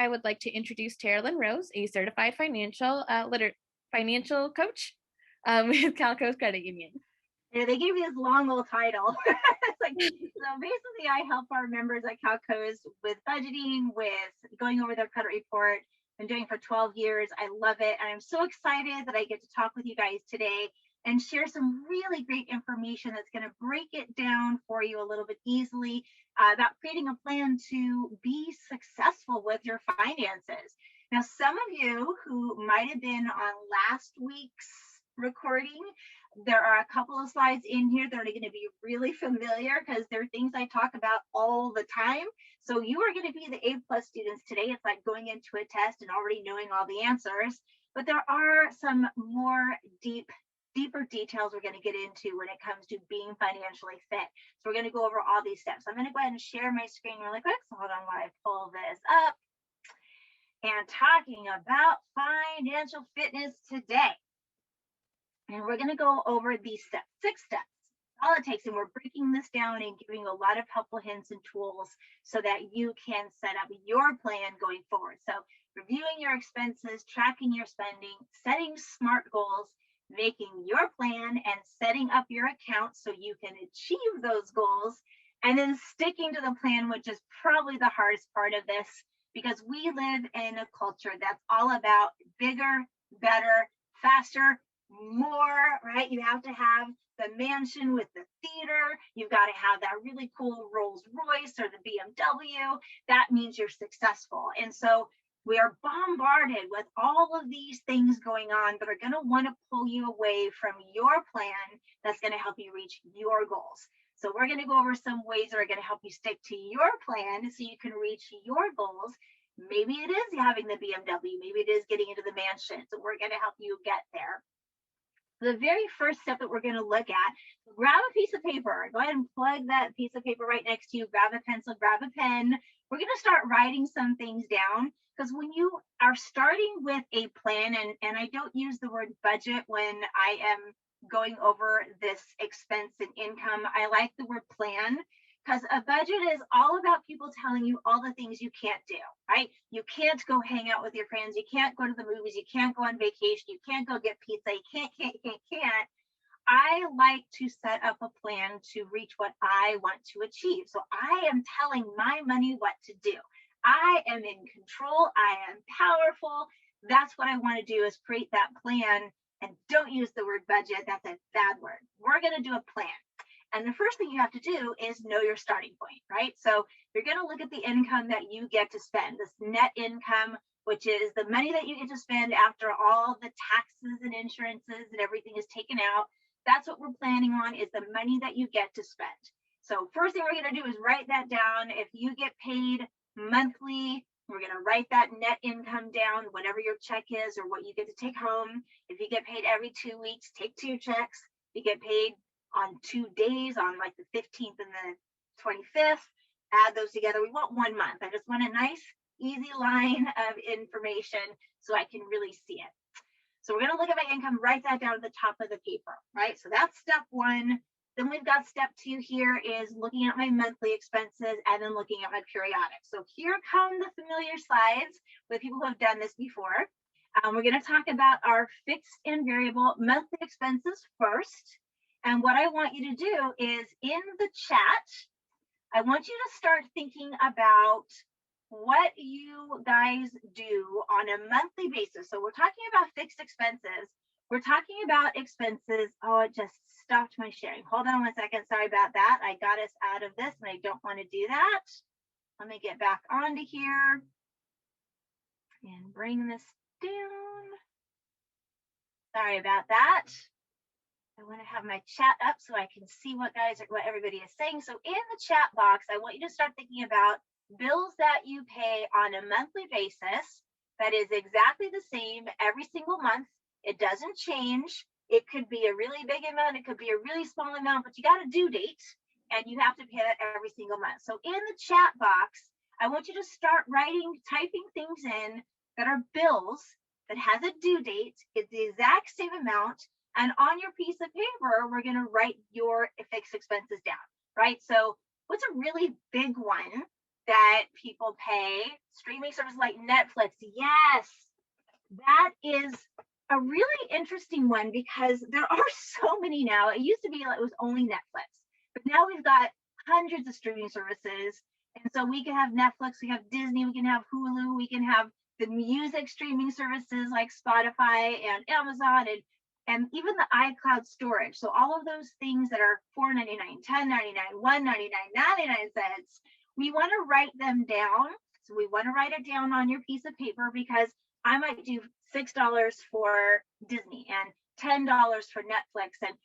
I would like to introduce Tara Rose, a certified financial coach with Calco's Credit Union. Yeah, they gave me this long old title. It's like, so basically, I help our members at Calco's with budgeting, with going over their credit report. Been doing it for 12 years. I love it. And I'm so excited that I get to talk with you guys today and share some really great information that's going to break it down for you a little bit easily about creating a plan to be successful with your finances. Now, some of you who might have been on last week's recording, there are a couple of slides in here that are going to be really familiar because they're things I talk about all the time. So you are going to be the A+ students today. It's like going into a test and already knowing all the answers. But there are some more deeper details we're going to get into when it comes to being financially fit. So we're going to go over all these steps. I'm going to go ahead and share my screen really quick. So hold on while I pull this up. And talking about financial fitness today. And we're going to go over these steps, 6 steps, all it takes. And we're breaking this down and giving a lot of helpful hints and tools so that you can set up your plan going forward. So reviewing your expenses, tracking your spending, setting SMART goals, making your plan and setting up your account so you can achieve those goals, and then sticking to the plan, which is probably the hardest part of this, because we live in a culture that's all about bigger, better, faster, more, right? You have to have the mansion with the theater. You've got to have that really cool Rolls Royce or the BMW. That means you're successful. And so we are bombarded with all of these things going on that are going to want to pull you away from your plan that's going to help you reach your goals. So we're going to go over some ways that are going to help you stick to your plan so you can reach your goals. Maybe it is having the BMW. Maybe it is getting into the mansion. So we're going to help you get there. The very first step that we're going to look at, grab a piece of paper. Go ahead and plug that piece of paper right next to you. Grab a pencil, grab a pen. We're going to start writing some things down, because when you are starting with a plan, and I don't use the word budget when I am going over this expense and income, I like the word plan, because a budget is all about people telling you all the things you can't do, right? You can't go hang out with your friends. You can't go to the movies. You can't go on vacation. You can't go get pizza. You can't. I like to set up a plan to reach what I want to achieve. So I am telling my money what to do. I am in control. I am powerful. That's what I want to do, is create that plan. And don't use the word budget. That's a bad word. We're going to do a plan. And the first thing you have to do is know your starting point, right? So you're going to look at the income that you get to spend, this net income, which is the money that you get to spend after all the taxes and insurances and everything is taken out. That's what we're planning on, is the money that you get to spend. So first thing we're going to do is write that down. If you get paid monthly, we're going to write that net income down, whatever your check is or what you get to take home. If you get paid every 2 weeks, take 2 checks. If you get paid on 2 days, on like the 15th and the 25th, add those together. We want 1 month. I just want a nice, easy line of information so I can really see it. So we're going to look at my income, write that down at the top of the paper, right? So that's step 1. Then we've got step 2 here, is looking at my monthly expenses and then looking at my periodic. So here come the familiar slides with people who have done this before. We're going to talk about our fixed and variable monthly expenses first. And what I want you to do is, in the chat, I want you to start thinking about what you guys do on a monthly basis. So we're talking about fixed expenses. We're talking about expenses. Oh, it just stopped my sharing. Hold on 1 second. Sorry about that. I got us out of this and I don't want to do that. Let me get back onto here and bring this down. Sorry about that. I want to have my chat up so I can see what everybody is saying. So in the chat box, I want you to start thinking about bills that you pay on a monthly basis that is exactly the same every single month. It doesn't change. It could be a really big amount. It could be a really small amount, but you got a due date and you have to pay that every single month. So in the chat box, I want you to start typing things in that are bills that has a due date. It's the exact same amount. And on your piece of paper, we're going to write your fixed expenses down, right? So what's a really big one that people pay. Streaming services like Netflix. Yes, that is a really interesting one because there are so many now. It used to be like it was only Netflix, but now we've got hundreds of streaming services. And so we can have Netflix, we have Disney, we can have Hulu, we can have the music streaming services like Spotify and Amazon and even the iCloud storage. So all of those things that are $4.99, $10.99, $1.99, 99 cents, we want to write them down. So we want to write it down on your piece of paper because I might do $6 for Disney and $10 for Netflix and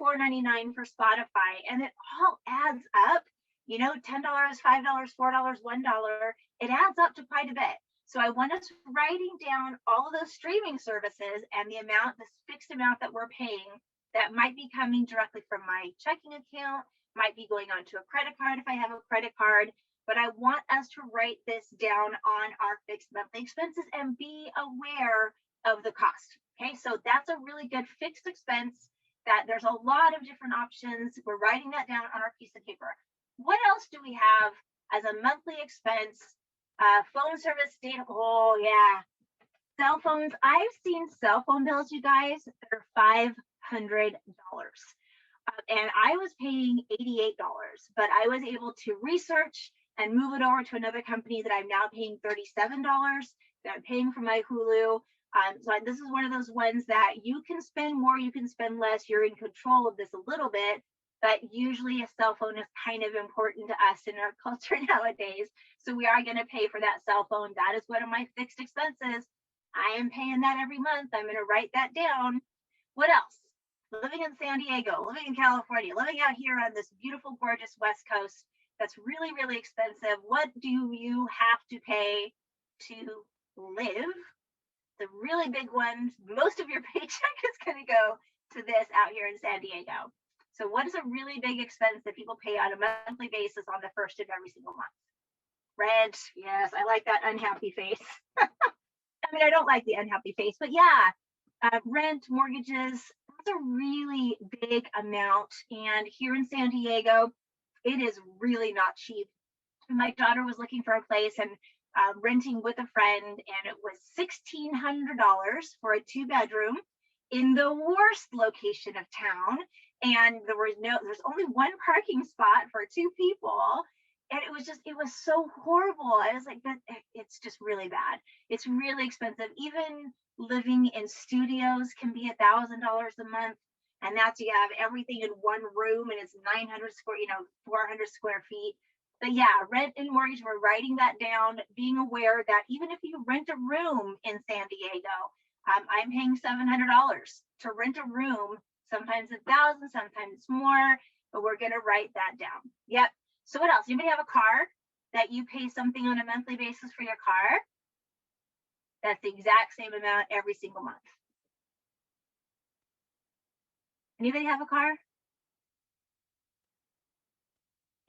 $4.99 for Spotify, and it all adds up. You know, $10, $5, $4, $1. It adds up to quite a bit. So I want us writing down all of those streaming services and the amount, this fixed amount that we're paying that might be coming directly from my checking account, might be going onto a credit card if I have a credit card, but I want us to write this down on our fixed monthly expenses and be aware of the cost. Okay, so that's a really good fixed expense that there's a lot of different options. We're writing that down on our piece of paper. What else do we have as a monthly expense? Phone service, data. Oh, yeah. Cell phones. I've seen cell phone bills, you guys, that are $500. And I was paying $88, but I was able to research and move it over to another company that I'm now paying $37 that I'm paying for my Hulu. So this is one of those ones that you can spend more, you can spend less. You're in control of this a little bit, but usually a cell phone is kind of important to us in our culture nowadays. So we are going to pay for that cell phone. That is one of my fixed expenses. I am paying that every month. I'm going to write that down. What else? Living in San Diego, living in California, living out here on this beautiful, gorgeous West Coast that's really, really expensive. What do you have to pay to live? The really big one, most of your paycheck is going to go to this out here in San Diego. So what is a really big expense that people pay on a monthly basis on the first of every single month? Rent. Yes, I like that unhappy face. I mean, I don't like the unhappy face, but yeah, rent, mortgages, that's a really big amount. And here in San Diego, it is really not cheap. My daughter was looking for a place and renting with a friend, and it was $1,600 for a 2-bedroom in the worst location of town. And there's only one parking spot for 2 people. And it was so horrible. I was like, it's just really bad. It's really expensive. Even living in studios can be $1,000 a month. And that's, you have everything in one room and it's 900 square, 400 square feet. But yeah, rent and mortgage, we're writing that down, being aware that even if you rent a room in San Diego, I'm paying $700 to rent a room. Sometimes 1,000, sometimes it's more, but we're going to write that down. Yep. So what else? Anybody have a car that you pay something on a monthly basis for your car? That's the exact same amount every single month. Anybody have a car?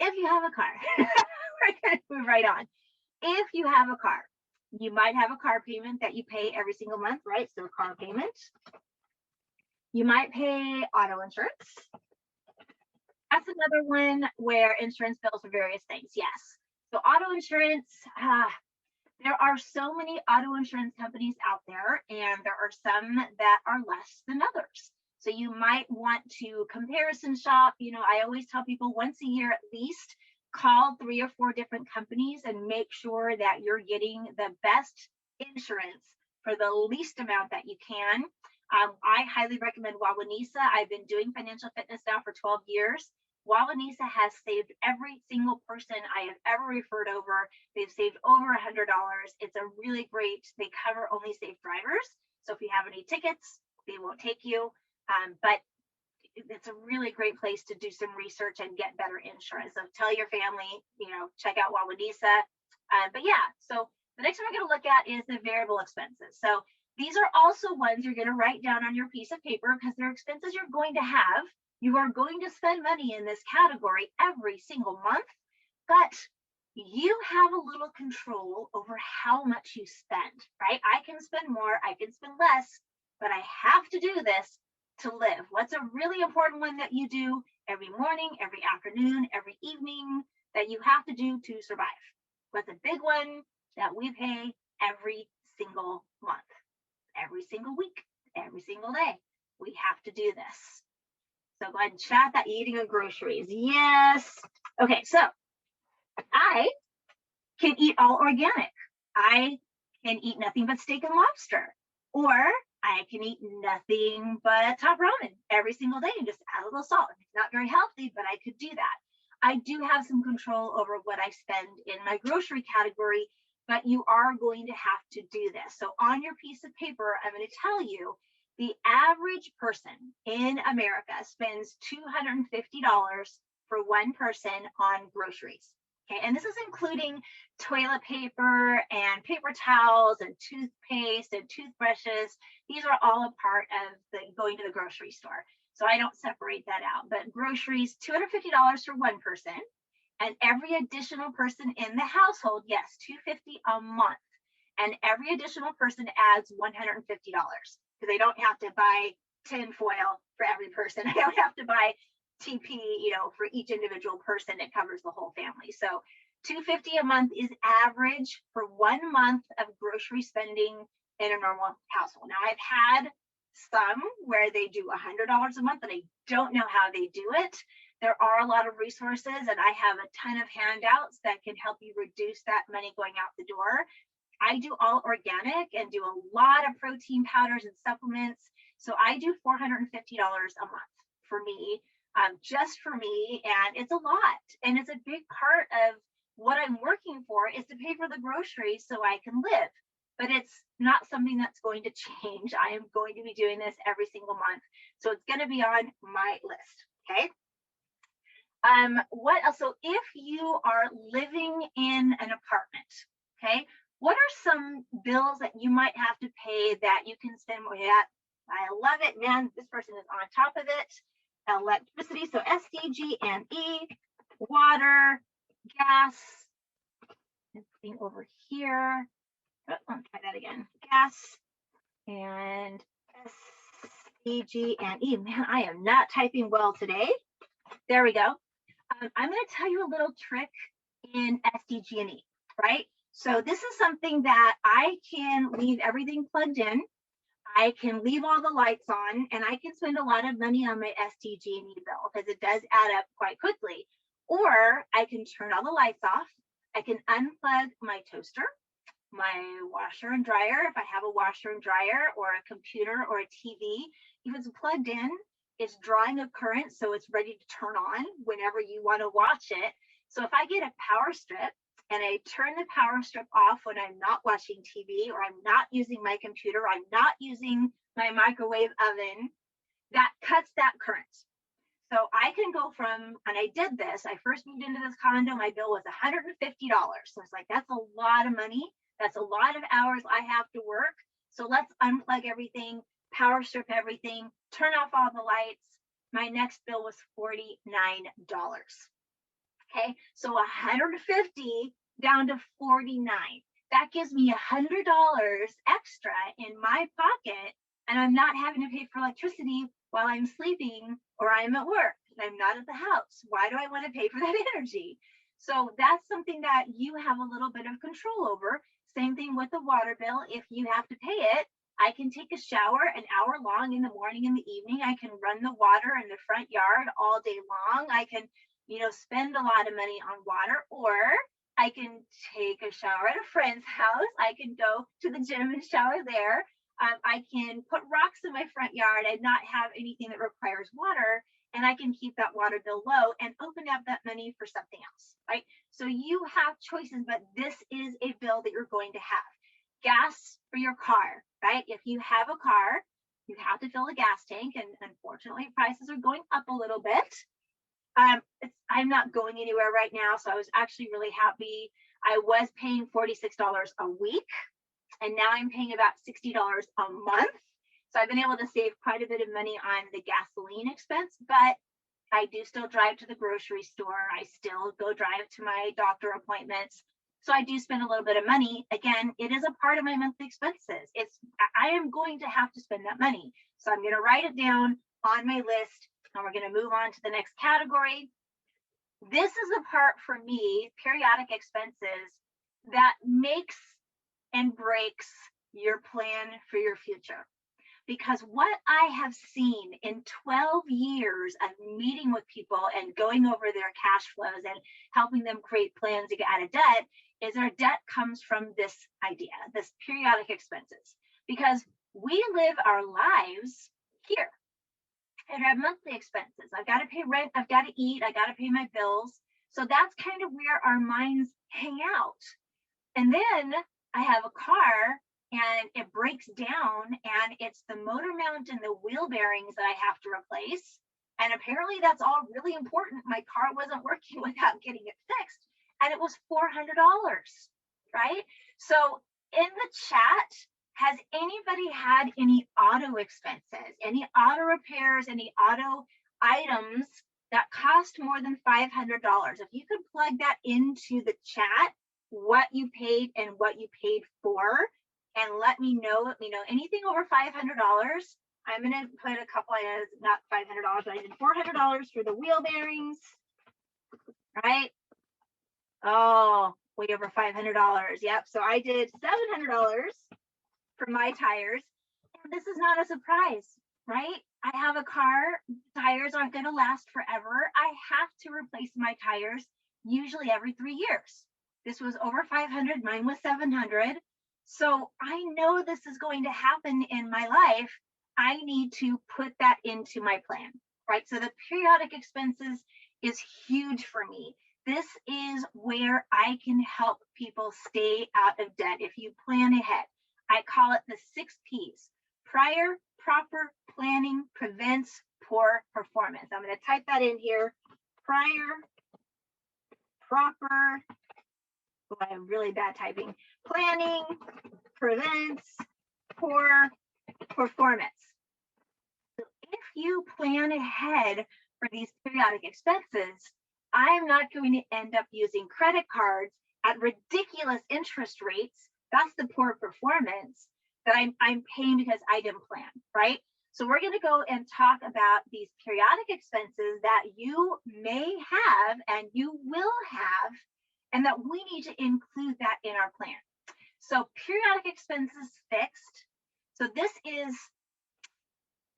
If you have a car, we're going to move right on. If you have a car, you might have a car payment that you pay every single month, right? So a car payment. You might pay auto insurance. That's another one where insurance bills for various things. Yes. So auto insurance, there are so many auto insurance companies out there, and there are some that are less than others. So you might want to comparison shop. I always tell people once a year at least, call 3 or 4 different companies and make sure that you're getting the best insurance for the least amount that you can. I highly recommend Wawanesa. I've been doing financial fitness now for 12 years. Wawanesa has saved every single person I have ever referred over. They've saved over $100. It's a really great, they cover only safe drivers. So if you have any tickets, they won't take you. But it's a really great place to do some research and get better insurance. So tell your family, check out Wawanesa. But yeah, so the next one we're going to look at is the variable expenses. So these are also ones you're going to write down on your piece of paper because they're expenses you're going to have. You are going to spend money in this category every single month, but you have a little control over how much you spend, right? I can spend more, I can spend less, but I have to do this to live. What's a really important one that you do every morning, every afternoon, every evening that you have to do to survive? What's a big one that we pay every single month, every single week, every single day? We have to do this. So go ahead and chat that eating of groceries. Yes. Okay, so I can eat all organic. I can eat nothing but steak and lobster. Or I can eat nothing but top ramen every single day and just add a little salt. It's not very healthy, but I could do that. I do have some control over what I spend in my grocery category, but you are going to have to do this. So on your piece of paper, I'm going to tell you the average person in America spends $250 for one person on groceries. Okay, and this is including toilet paper and paper towels and toothpaste and toothbrushes. These are all a part of the going to the grocery store. So I don't separate that out. But groceries, $250 for one person. And every additional person in the household, yes, $250 a month. And every additional person adds $150 because they don't have to buy tin foil for every person. I don't have to buy TP, for each individual person. It covers the whole family. So $250 a month is average for 1 month of grocery spending in a normal household. Now I've had some where they do $100 a month, and I don't know how they do it. There are a lot of resources, and I have a ton of handouts that can help you reduce that money going out the door. I do all organic and do a lot of protein powders and supplements. So I do $450 a month for me, just for me. And it's a lot. And it's a big part of what I'm working for is to pay for the groceries so I can live. But it's not something that's going to change. I am going to be doing this every single month. So it's going to be on my list. Okay. What else? So if you are living in an apartment, okay, what are some bills that you might have to pay that you can spend more at? I love it, man. This person is on top of it. Electricity, so SDG&E, water, gas, and putting over here. Oh, I'll try that again. Gas and SDG&E. Man, I am not typing well today. There we go. I'm going to tell you a little trick in SDG&E, right? So this is something that I can leave everything plugged in. I can leave all the lights on, and I can spend a lot of money on my SDG&E bill because it does add up quite quickly. Or I can turn all the lights off. I can unplug my toaster, my washer and dryer, if I have a washer and dryer, or a computer or a TV. If it's plugged in, it's drawing a current, so it's ready to turn on whenever you want to watch it. So if I get a power strip and I turn the power strip off when I'm not watching TV, or I'm not using my computer, I'm not using my microwave oven, that cuts that current. So I can go from, and I did this, I first moved into this condo, my bill was $150. So it's like, that's a lot of money. That's a lot of hours I have to work. So let's unplug everything, power strip everything, turn off all the lights. My next bill was $49. Okay, so 150 down to 49. That gives me $100 extra in my pocket, and I'm not having to pay for electricity while I'm sleeping or I'm at work and I'm not at the house. Why do I want to pay for that energy? So that's something that you have a little bit of control over. Same thing with the water bill. If you have to pay it, I can take a shower an hour long in the morning and the evening. I can run the water in the front yard all day long. I can, spend a lot of money on water, or I can take a shower at a friend's house. I can go to the gym and shower there. I can put rocks in my front yard and not have anything that requires water, and I can keep that water bill low and open up that money for something else, right? So you have choices, but this is a bill that you're going to have. Gas for your car, right? If you have a car, you have to fill a gas tank, and unfortunately prices are going up a little bit. I'm not going anywhere right now, so I was actually really happy. I was paying $46 a week, and now I'm paying about $60 a month. So I've been able to save quite a bit of money on the gasoline expense, but I do still drive to the grocery store. I still go drive to my doctor appointments. So I do spend a little bit of money. Again, it is a part of my monthly expenses. I am going to have to spend that money. So I'm going to write it down on my list, and we're going to move on to the next category. This is the part for me, periodic expenses. that makes and breaks your plan for your future. Because what I have seen in 12 years of meeting with people and going over their cash flows and helping them create plans to get out of debt is our debt comes from this idea, this periodic expenses. Because we live our lives here and have monthly expenses. I've got to pay rent, I've got to eat, I got to pay my bills. So that's kind of where our minds hang out. And then I have a car and it breaks down and it's the motor mount and the wheel bearings that I have to replace. And apparently that's all really important. My car wasn't working without getting it fixed. And it was $400, right? So in the chat, has anybody had any auto expenses, any auto repairs, any auto items that cost more than $500? If you could plug that into the chat, what you paid and what you paid for, and let me know anything over $500. I'm going to put a couple items, not $500, but I did $400 for the wheel bearings, right? Oh, way over $500. Yep. So I did $700 for my tires. And this is not a surprise, right? I have a car, tires aren't going to last forever. I have to replace my tires usually every 3 years. This was over 500, mine was 700. So I know this is going to happen in my life. I need to put that into my plan, right? So the periodic expenses is huge for me. This is where I can help people stay out of debt if you plan ahead. I call it the 6 P's. Prior, proper planning prevents poor performance. I'm going to type that in here. Prior, proper, I am really bad typing. Planning prevents poor performance. So if you plan ahead for these periodic expenses, I'm not going to end up using credit cards at ridiculous interest rates. That's the poor performance that I'm paying because I didn't plan, right? So we're going to go and talk about these periodic expenses that you may have and you will have, and that we need to include that in our plan. So periodic expenses fixed. So this is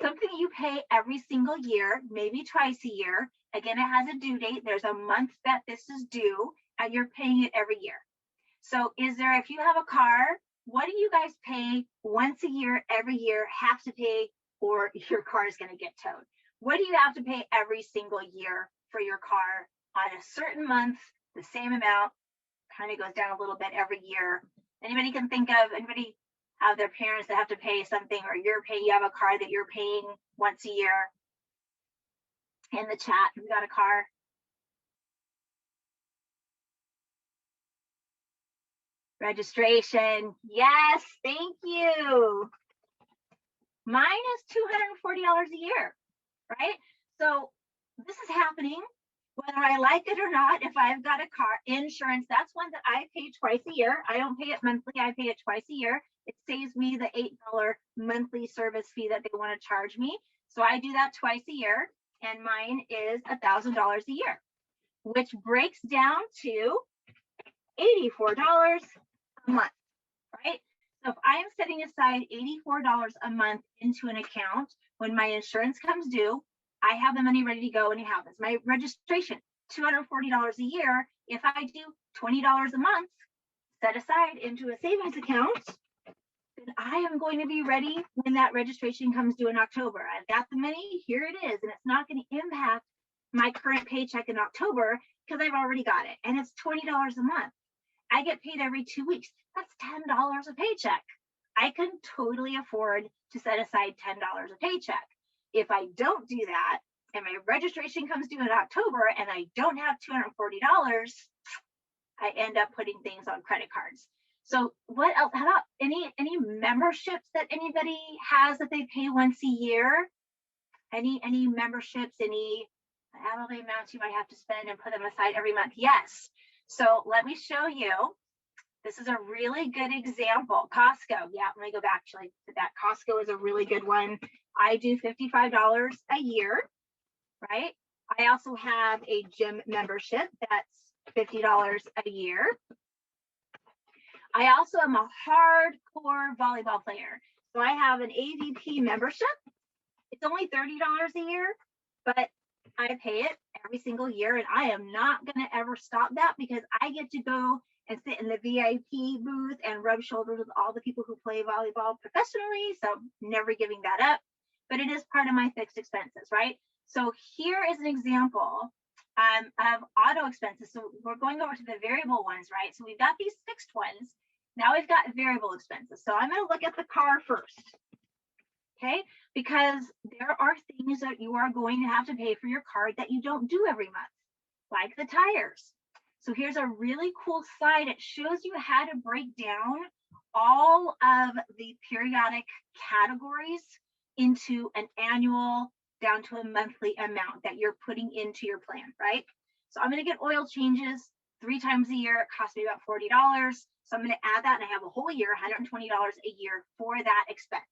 something you pay every single year, maybe twice a year. Again, it has a due date. There's a month that this is due, and you're paying it every year. So if you have a car, what do you guys pay once a year, every year, have to pay, or your car is going to get towed? What do you have to pay every single year for your car on a certain month, the same amount, kind of goes down a little bit every year? Anybody can think of, anybody have their parents that have to pay something, or you have a car that you're paying once a year? In the chat, we got a car. Registration. Yes, thank you. Mine is $240 a year, right? So this is happening whether I like it or not. If I've got a car insurance, that's one that I pay twice a year. I don't pay it monthly, I pay it twice a year. It saves me the $8 monthly service fee that they want to charge me. So I do that twice a year, and mine is $1,000 a year, which breaks down to $84 a month, right? So if I'm setting aside $84 a month into an account, when my insurance comes due, I have the money ready to go and it happens. My registration, $240 a year. If I do $20 a month set aside into a savings account, then I am going to be ready when that registration comes due in October. I've got the money, here it is, and it's not going to impact my current paycheck in October because I've already got it, and it's $20 a month. I get paid every 2 weeks. That's $10 a paycheck. I can totally afford to set aside $10 a paycheck. If I don't do that and my registration comes due in October and I don't have $240, I end up putting things on credit cards. So what else? How about any memberships that anybody has that they pay once a year? Any memberships, any hourly amounts you might have to spend and put them aside every month? Yes. So let me show you. This is a really good example. Costco. Yeah, let me go back actually to that. Costco is a really good one. I do $55 a year, right? I also have a gym membership that's $50 a year. I also am a hardcore volleyball player. So I have an AVP membership. It's only $30 a year, but I pay it every single year, and I am not going to ever stop that because I get to go and sit in the VIP booth and rub shoulders with all the people who play volleyball professionally. So never giving that up, but it is part of my fixed expenses, right? So here is an example of auto expenses. So we're going over to the variable ones, right? So we've got these fixed ones. Now we've got variable expenses. So I'm going to look at the car first. Okay, because there are things that you are going to have to pay for your card that you don't do every month, like the tires. So here's a really cool slide. It shows you how to break down all of the periodic categories into an annual down to a monthly amount that you're putting into your plan, right? So I'm going to get oil changes 3 times a year. It costs me about $40. So I'm going to add that, and I have a whole year, $120 a year for that expense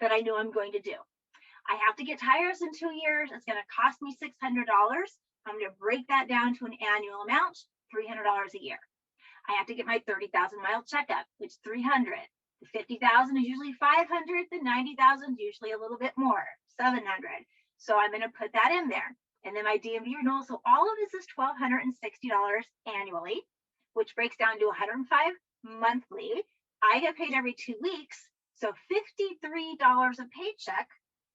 that I know I'm going to do. I have to get tires in 2 years. It's going to cost me $600. I'm going to break that down to an annual amount, $300 a year. I have to get my 30,000 mile checkup, which is 300. The 50,000 is usually 500. The 90,000 is usually a little bit more, 700. So I'm going to put that in there. And then my DMV renewal. So all of this is $1,260 annually, which breaks down to 105 monthly. I get paid every 2 weeks. So $53 a paycheck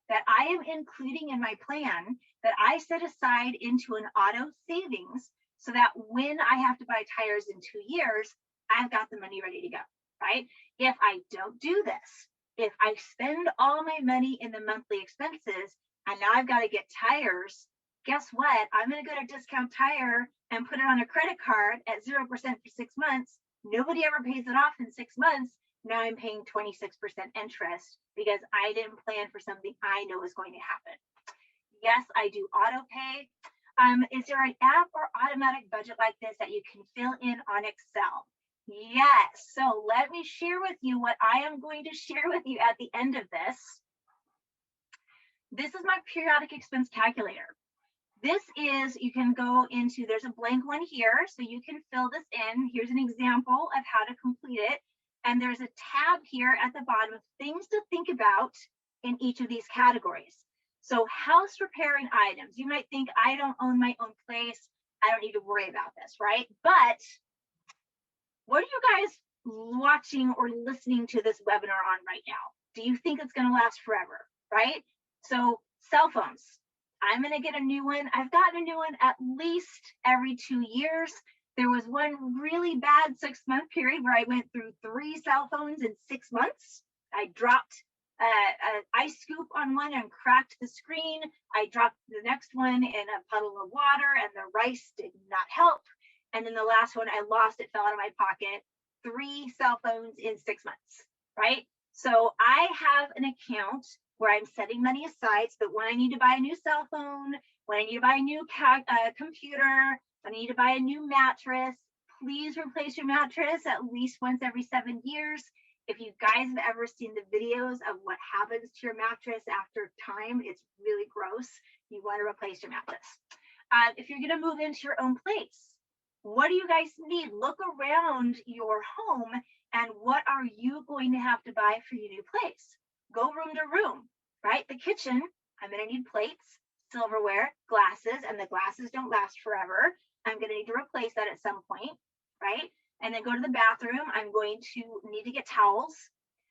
that I am including in my plan that I set aside into an auto savings so that when I have to buy tires in 2 years, I've got the money ready to go, right? If I don't do this, if I spend all my money in the monthly expenses and now I've got to get tires, guess what? I'm going to go to Discount Tire and put it on a credit card at 0% for 6 months. Nobody ever pays it off in 6 months. Now I'm paying 26% interest because I didn't plan for something I know is going to happen. Yes, I do auto pay. Is there an app or automatic budget like this that you can fill in on Excel? Yes. So let me share with you what I am going to share with you at the end of this. This is my periodic expense calculator. This is, you can go into, there's a blank one here, so you can fill this in. Here's an example of how to complete it. And there's a tab here at the bottom of things to think about in each of these categories. So house repairing items, you might think I don't own my own place. I don't need to worry about this, right? But what are you guys watching or listening to this webinar on right now? Do you think it's going to last forever, right? So cell phones, I'm going to get a new one. I've gotten a new one at least every 2 years. There was one really bad 6-month period where I went through 3 cell phones in 6 months. I dropped an ice scoop on one and cracked the screen. I dropped the next one in a puddle of water and the rice did not help. And then the last one, I lost it, fell out of my pocket. 3 cell phones in 6 months, right? So I have an account where I'm setting money aside so that when I need to buy a new cell phone, when I need to buy a new computer, when I need to buy a new mattress, please replace your mattress at least once every 7 years. If you guys have ever seen the videos of what happens to your mattress after time, it's really gross. You want to replace your mattress. If you're going to move into your own place, what do you guys need? Look around your home and what are you going to have to buy for your new place? Go room to room, right? The kitchen, I'm going to need plates, silverware, glasses, and the glasses don't last forever. I'm going to need to replace that at some point, right? And then go to the bathroom. I'm going to need to get towels.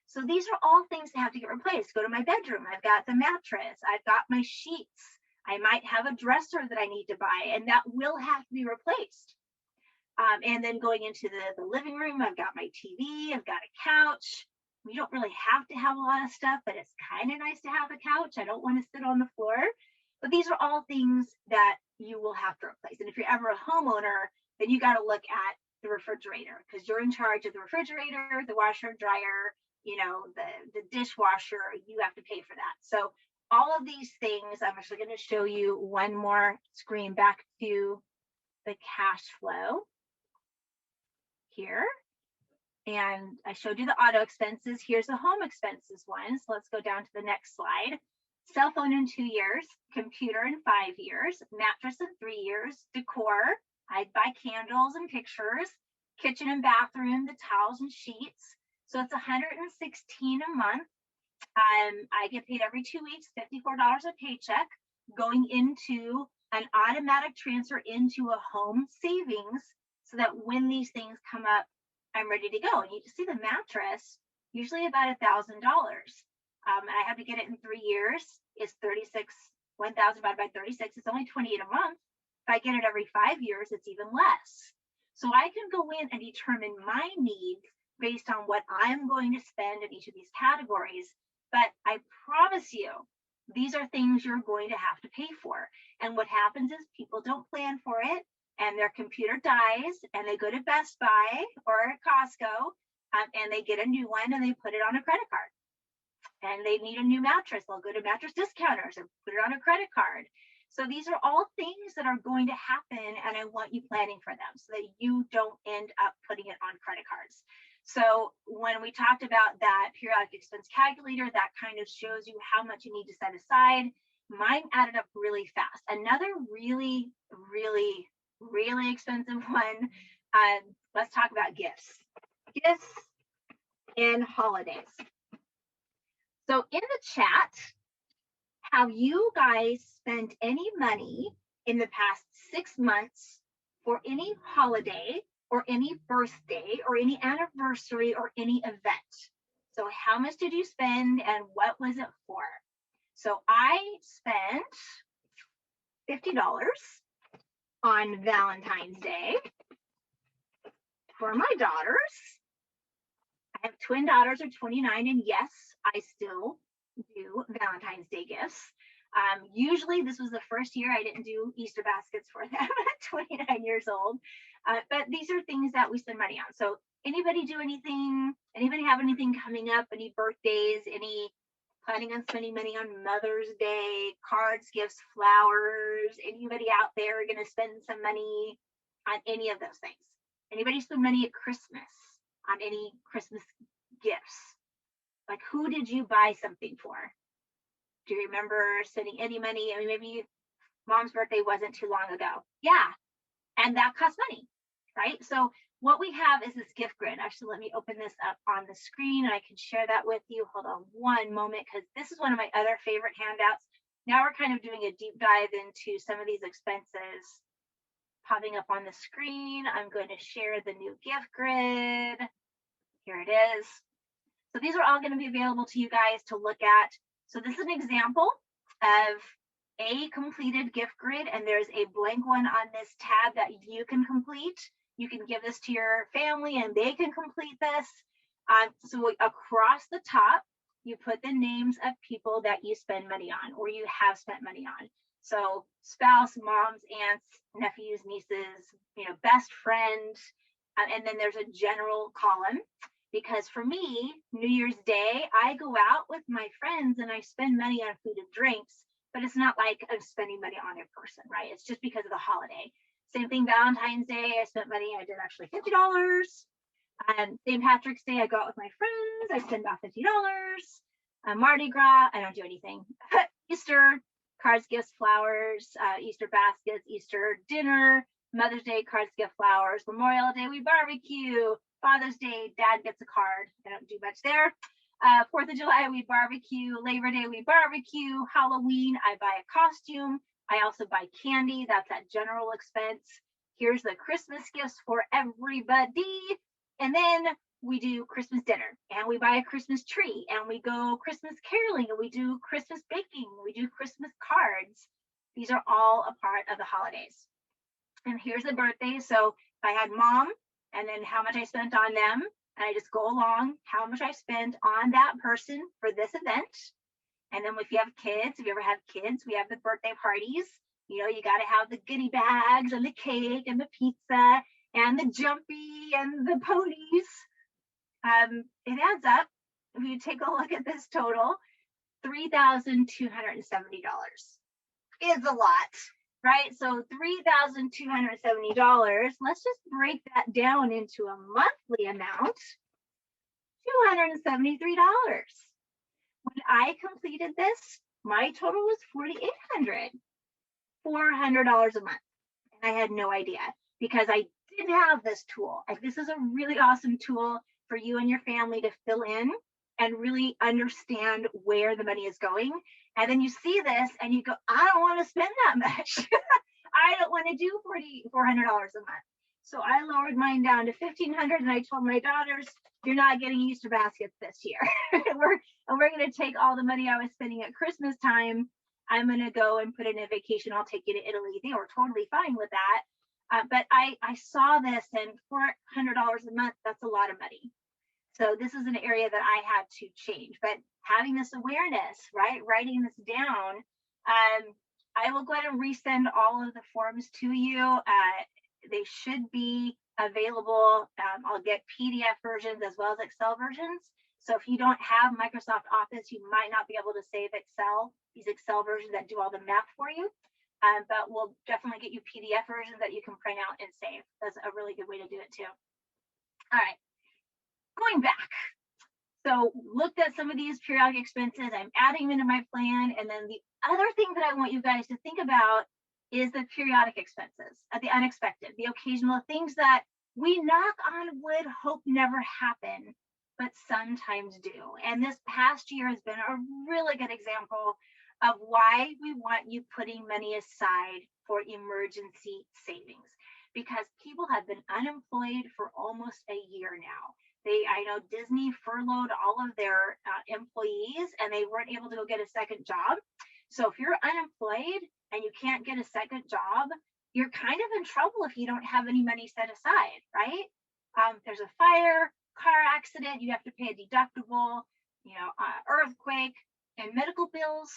So these are all things that have to get replaced. Go to my bedroom. I've got the mattress. I've got my sheets. I might have a dresser that I need to buy, and that will have to be replaced. And then going into the living room, I've got my TV. I've got a couch. We don't really have to have a lot of stuff, but it's kind of nice to have a couch. I don't want to sit on the floor. But these are all things that you will have to replace. And if you're ever a homeowner, then you got to look at the refrigerator because you're in charge of the refrigerator, the washer, dryer, the dishwasher. You have to pay for that. So all of these things, I'm actually going to show you one more screen back to the cash flow here. And I showed you the auto expenses. Here's the home expenses one. So let's go down to the next slide. Cell phone in 2 years, computer in 5 years, mattress in 3 years, decor. I'd buy candles and pictures. kitchen and bathroom, the towels and sheets. So it's $116 a month. I get paid every 2 weeks, $54 a paycheck, going into an automatic transfer into a home savings, so that when these things come up, I'm ready to go. And you can see the mattress, usually about $1,000. I have to get it in 3 years. It's 36, 1,000 divided by 36. It's only 28 a month. If I get it every 5 years, it's even less. So I can go in and determine my needs based on what I'm going to spend in each of these categories. But I promise you, these are things you're going to have to pay for. And what happens is people don't plan for it, and their computer dies, and they go to Best Buy or Costco, and they get a new one and they put it on a credit card. And they need a new mattress, they'll go to mattress discounters and put it on a credit card. So these are all things that are going to happen, and I want you planning for them so that you don't end up putting it on credit cards. So when we talked about that periodic expense calculator, that kind of shows you how much you need to set aside. Mine added up really fast. Another really, really, really expensive one. Let's talk about gifts. Gifts and holidays. So in the chat, have you guys spent any money in the past 6 months for any holiday or any birthday or any anniversary or any event? So how much did you spend and what was it for? So I spent $50 on Valentine's Day for my daughters. I have twin daughters are 29, and yes, I still do Valentine's Day gifts. Usually this was the first year I didn't do Easter baskets for them at 29 years old. But these are things that we spend money on. So anybody do anything? Anybody have anything coming up? Any birthdays? Any planning on spending money on Mother's Day, cards, gifts, flowers? Anybody out there going to spend some money on any of those things? Anybody spend money at Christmas on any Christmas gifts? Like, who did you buy something for? Do you remember spending any money? I mean, maybe mom's birthday wasn't too long ago. Yeah. And that costs money, right? So what we have is this gift grid. Actually, let me open this up on the screen and I can share that with you. Hold on one moment, because this is one of my other favorite handouts. Now we're kind of doing a deep dive into some of these expenses popping up on the screen. I'm going to share the new gift grid. Here it is. So these are all going to be available to you guys to look at. So this is an example of a completed gift grid, and there's a blank one on this tab that you can complete. You can give this to your family and they can complete this. So across the top, you put the names of people that you spend money on or you have spent money on. So spouse, moms, aunts, nephews, nieces, best friend. And then there's a general column. Because for me, New Year's Day, I go out with my friends and I spend money on food and drinks, but it's not like I'm spending money on a person, right? It's just because of the holiday. Same thing, Valentine's Day, I spent money, I did actually $50. St. Patrick's Day, I go out with my friends, I spend about $50. Mardi Gras, I don't do anything. Easter, cards, gifts, flowers, Easter baskets, Easter dinner, Mother's Day, cards, gift, flowers, Memorial Day, we barbecue. Father's Day, dad gets a card. I don't do much there. 4th of July, we barbecue. Labor Day, we barbecue. Halloween, I buy a costume. I also buy candy. That's that general expense. Here's the Christmas gifts for everybody. And then we do Christmas dinner and we buy a Christmas tree and we go Christmas caroling and we do Christmas baking. We do Christmas cards. These are all a part of the holidays. And here's the birthday. So if I had mom, and then how much I spent on them, and I just go along how much I spent on that person for this event. And then if you have kids, if you ever have kids, we have the birthday parties. You got to have the goodie bags and the cake and the pizza and the jumpy and the ponies. It adds up. If you take a look at this total, $3,270 is a lot. Right? So $3,270. Let's just break that down into a monthly amount. $273. When I completed this, my total was $4,800. $400 a month. And I had no idea because I didn't have this tool. Like, this is a really awesome tool for you and your family to fill in and really understand where the money is going. And then you see this and you go, I don't want to spend that much. I don't want to do $400 a month. So I lowered mine down to 1,500, and I told my daughters, you're not getting Easter baskets this year. we're going to take all the money I was spending at Christmas time. I'm going to go and put in a vacation. I'll take you to Italy. They were totally fine with that. But I saw this, and $400 a month, that's a lot of money. So this is an area that I had to change. But having this awareness, right, writing this down, I will go ahead and resend all of the forms to you. They should be available. I'll get PDF versions as well as Excel versions. So if you don't have Microsoft Office, you might not be able to save Excel, these Excel versions that do all the math for you. But we'll definitely get you PDF versions that you can print out and save. That's a really good way to do it too. All right, going back. So looked at some of these periodic expenses. I'm adding them into my plan. And then the other thing that I want you guys to think about is the periodic expenses, the unexpected, the occasional things that we, knock on wood, hope never happen, but sometimes do. And this past year has been a really good example of why we want you putting money aside for emergency savings, because people have been unemployed for almost a year now. I know Disney furloughed all of their employees, and they weren't able to go get a second job. So if you're unemployed and you can't get a second job, you're kind of in trouble if you don't have any money set aside, right? There's a fire, car accident, you have to pay a deductible, earthquake, and medical bills.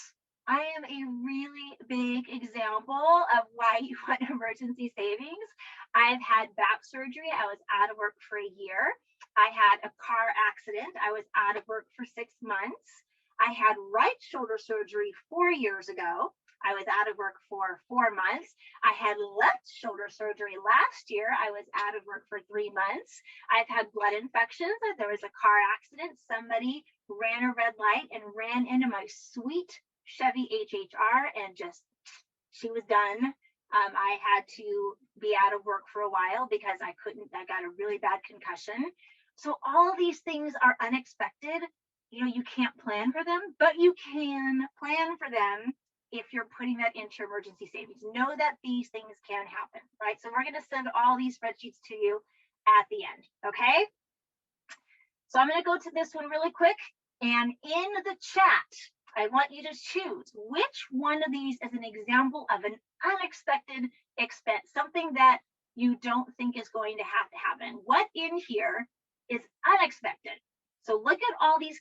I am a really big example of why you want emergency savings. I've had back surgery. I was out of work for a year. I had a car accident. I was out of work for 6 months. I had right shoulder surgery 4 years ago. I was out of work for 4 months. I had left shoulder surgery last year. I was out of work for 3 months. I've had blood infections. There was a car accident. Somebody ran a red light and ran into my sweet Chevy HHR, and she was done. I had to be out of work for a while because I got a really bad concussion. So all these things are unexpected. You can't plan for them, but you can plan for them if you're putting that into emergency savings. Know that these things can happen, right? So we're going to send all these spreadsheets to you at the end, okay? So I'm going to go to this one really quick. And in the chat, I want you to choose which one of these is an example of an unexpected expense, something that you don't think is going to happen. What in here is unexpected? So look at all these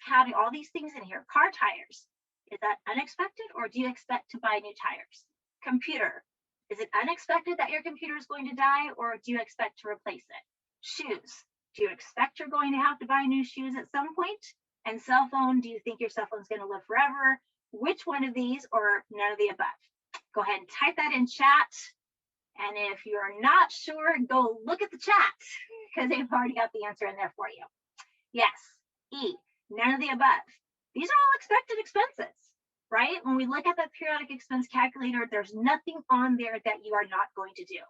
things in here. Car tires, is that unexpected, or do you expect to buy new tires? Computer, is it unexpected that your computer is going to die, or do you expect to replace it? Shoes, do you expect you're going to have to buy new shoes at some point? And cell phone, do you think your cell phone is going to live forever? Which one of these, or none of the above? Go ahead and type that in chat. And if you're not sure, go look at the chat, because they've already got the answer in there for you. Yes, E, none of the above. These are all expected expenses, right? When we look at that periodic expense calculator, there's nothing on there that you are not going to do,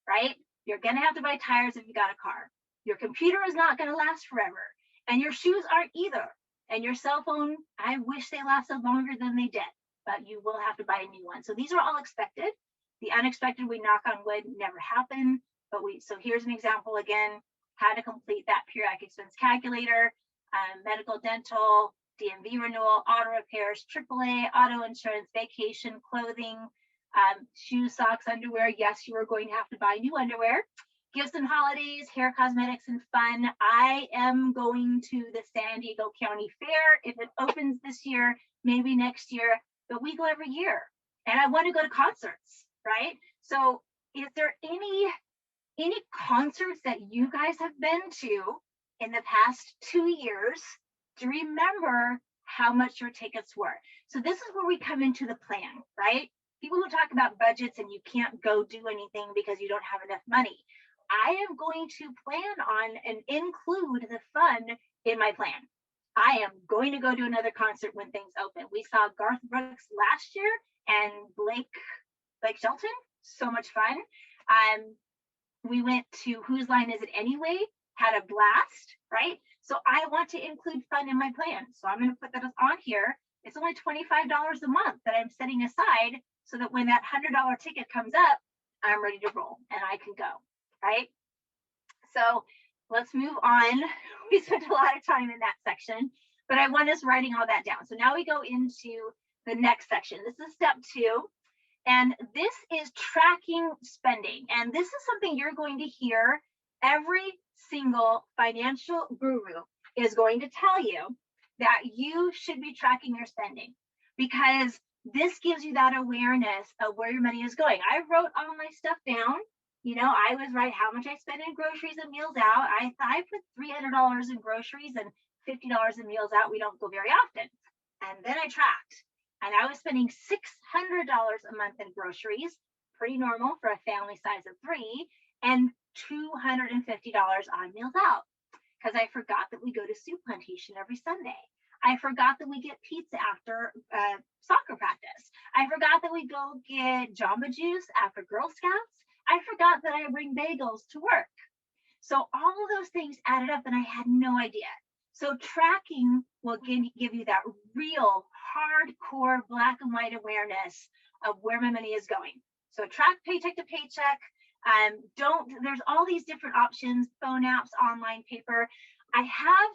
right? You're going to have to buy tires if you got a car. Your computer is not going to last forever, and your shoes aren't either. And your cell phone, I wish they lasted longer than they did, but you will have to buy a new one. So these are all expected. The unexpected, we knock on wood, never happen. So here's an example again, how to complete that periodic expense calculator: medical, dental, DMV renewal, auto repairs, AAA, auto insurance, vacation, clothing, shoes, socks, underwear. Yes, you are going to have to buy new underwear. Gifts and holidays, hair, cosmetics, and fun. I am going to the San Diego County Fair. If it opens this year, maybe next year, but we go every year. And I want to go to concerts, right? So is there any concerts that you guys have been to in the past 2 years to remember how much your tickets were? So this is where we come into the plan, right? People who talk about budgets and you can't go do anything because you don't have enough money. I am going to plan on and include the fun in my plan. I am going to go to another concert when things open. We saw Garth Brooks last year and Blake Shelton. So much fun. We went to Whose Line Is It Anyway? Had a blast, right? So I want to include fun in my plan. So I'm going to put that on here. It's only $25 a month that I'm setting aside so that when that $100 ticket comes up, I'm ready to roll and I can go, right? So let's move on. We spent a lot of time in that section, but I want us writing all that down. So now we go into the next section. This is step 2. And this is tracking spending. And this is something you're going to hear every single financial guru is going to tell you, that you should be tracking your spending, because this gives you that awareness of where your money is going. I wrote all my stuff down. I was right how much I spend in groceries and meals out. I put $300 in groceries and $50 in meals out. We don't go very often. And then I tracked. And I was spending $600 a month in groceries, pretty normal for a family size of 3, and $250 on meals out. Because I forgot that we go to Soup Plantation every Sunday. I forgot that we get pizza after soccer practice. I forgot that we go get Jamba Juice after Girl Scouts. I forgot that I bring bagels to work. So all of those things added up and I had no idea. So tracking will give you that real hardcore black and white awareness of where my money is going. So track paycheck to paycheck. There's all these different options, phone apps, online paper. I have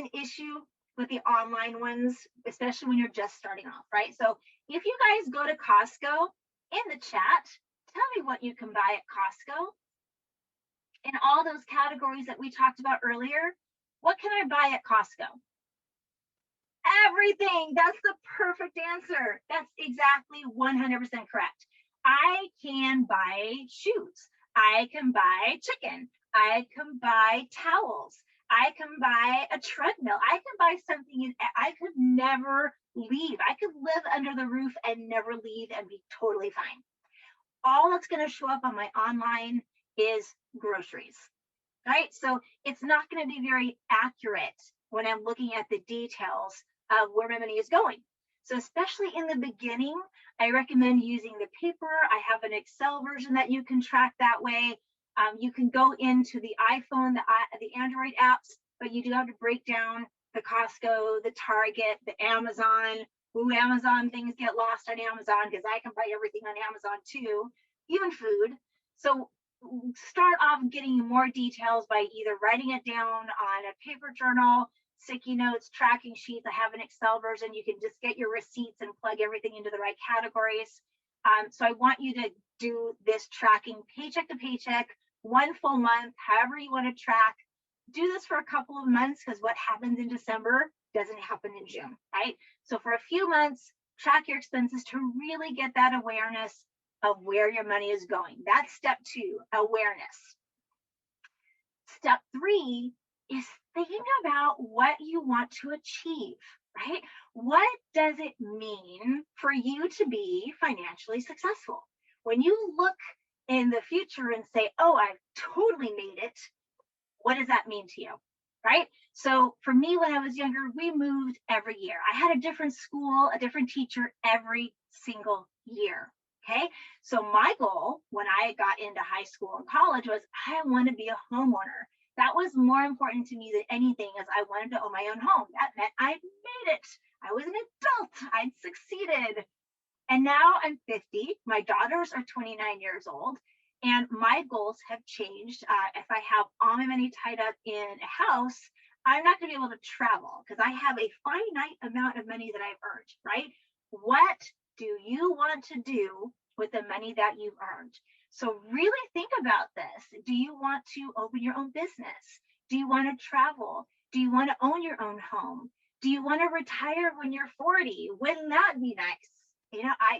an issue with the online ones, especially when you're just starting off, right? So if you guys go to Costco, in the chat, tell me what you can buy at Costco. In all those categories that we talked about earlier, what can I buy at Costco? Everything. That's the perfect answer. That's exactly 100% correct. I can buy shoes. I can buy chicken. I can buy towels. I can buy a treadmill. I can buy something. I could never leave. I could live under the roof and never leave and be totally fine. All that's going to show up on my online is groceries, right? So it's not going to be very accurate when I'm looking at the details of where my money is going. So especially in the beginning, I recommend using the paper. I have an Excel version that you can track that way. You can go into the iPhone, the Android apps, but you do have to break down the Costco, the Target, the Amazon. Ooh, Amazon things get lost on Amazon because I can buy everything on Amazon too, even food. So start off getting more details by either writing it down on a paper journal, sticky notes, tracking sheets. I have an Excel version. You can just get your receipts and plug everything into the right categories. So I want you to do this tracking paycheck to paycheck, one full month, however you want to track. Do this for a couple of months, because what happens in December doesn't happen in June, right? So for a few months, track your expenses to really get that awareness of where your money is going. That's step 2, awareness. Step 3 is thinking about what you want to achieve, right? What does it mean for you to be financially successful? When you look in the future and say, oh, I've totally made it, what does that mean to you, right? So for me, when I was younger, we moved every year. I had a different school, a different teacher every single year. Okay. So my goal when I got into high school and college was I want to be a homeowner. That was more important to me than anything, as I wanted to own my own home. That meant I'd made it. I was an adult. I'd succeeded. And now I'm 50. My daughters are 29 years old. And my goals have changed. If I have all my money tied up in a house, I'm not going to be able to travel because I have a finite amount of money that I've earned, right? What do you want to do with the money that you've earned? So really think about this. Do you want to open your own business? Do you want to travel? Do you want to own your own home? Do you want to retire when you're 40? Wouldn't that be nice?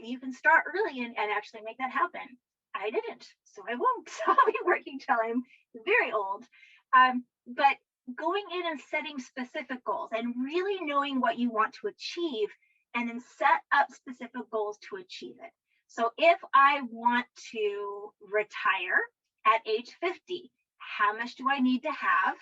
You can start early and actually make that happen. I didn't, so I won't. I'll be working till I'm very old. But going in and setting specific goals and really knowing what you want to achieve, and then set up specific goals to achieve it. So if I want to retire at age 50, how much do I need to have?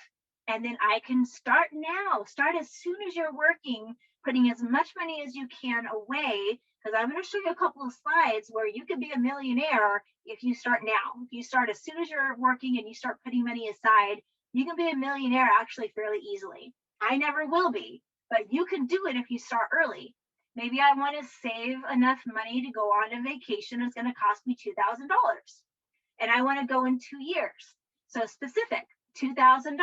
And then I can start now, start as soon as you're working putting as much money as you can away, because I'm going to show you a couple of slides where you could be a millionaire if you start now. If you start as soon as you're working and you start putting money aside, you can be a millionaire actually fairly easily. I never will be, but you can do it if you start early. Maybe I want to save enough money to go on a vacation. It's going to cost me $2,000. And I want to go in 2 years. So specific, $2,000.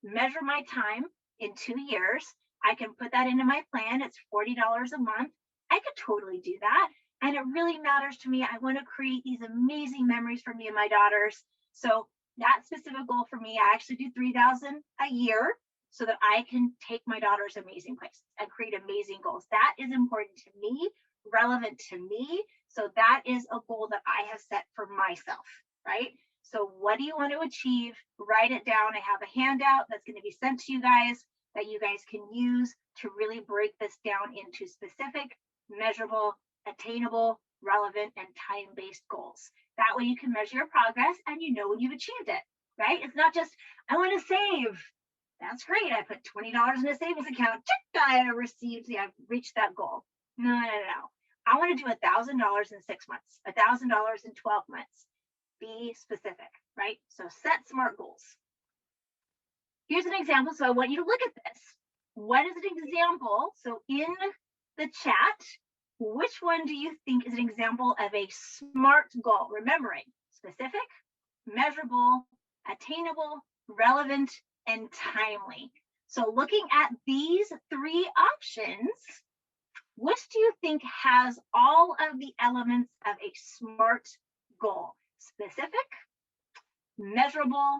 Measure my time in 2 years. I can put that into my plan. It's $40 a month. I could totally do that. And it really matters to me. I want to create these amazing memories for me and my daughters. So that specific goal for me, I actually do 3,000 a year so that I can take my daughters amazing places and create amazing goals. That is important to me, relevant to me. So that is a goal that I have set for myself, right? So what do you want to achieve? Write it down. I have a handout that's going to be sent to you guys that you guys can use to really break this down into specific, measurable, attainable, relevant, and time-based goals. That way you can measure your progress and you know when you've achieved it, right? It's not just, I want to save. That's great. I put $20 in a savings account. Check, I received, I've reached that goal. No. I want to do $1,000 in 6 months, $1,000 in 12 months. Be specific, right? So set SMART goals. Here's an example. So I want you to look at this. What is an example? So in the chat, which one do you think is an example of a SMART goal? Remembering specific, measurable, attainable, relevant, and timely. So looking at these 3 options, which do you think has all of the elements of a SMART goal? Specific, measurable,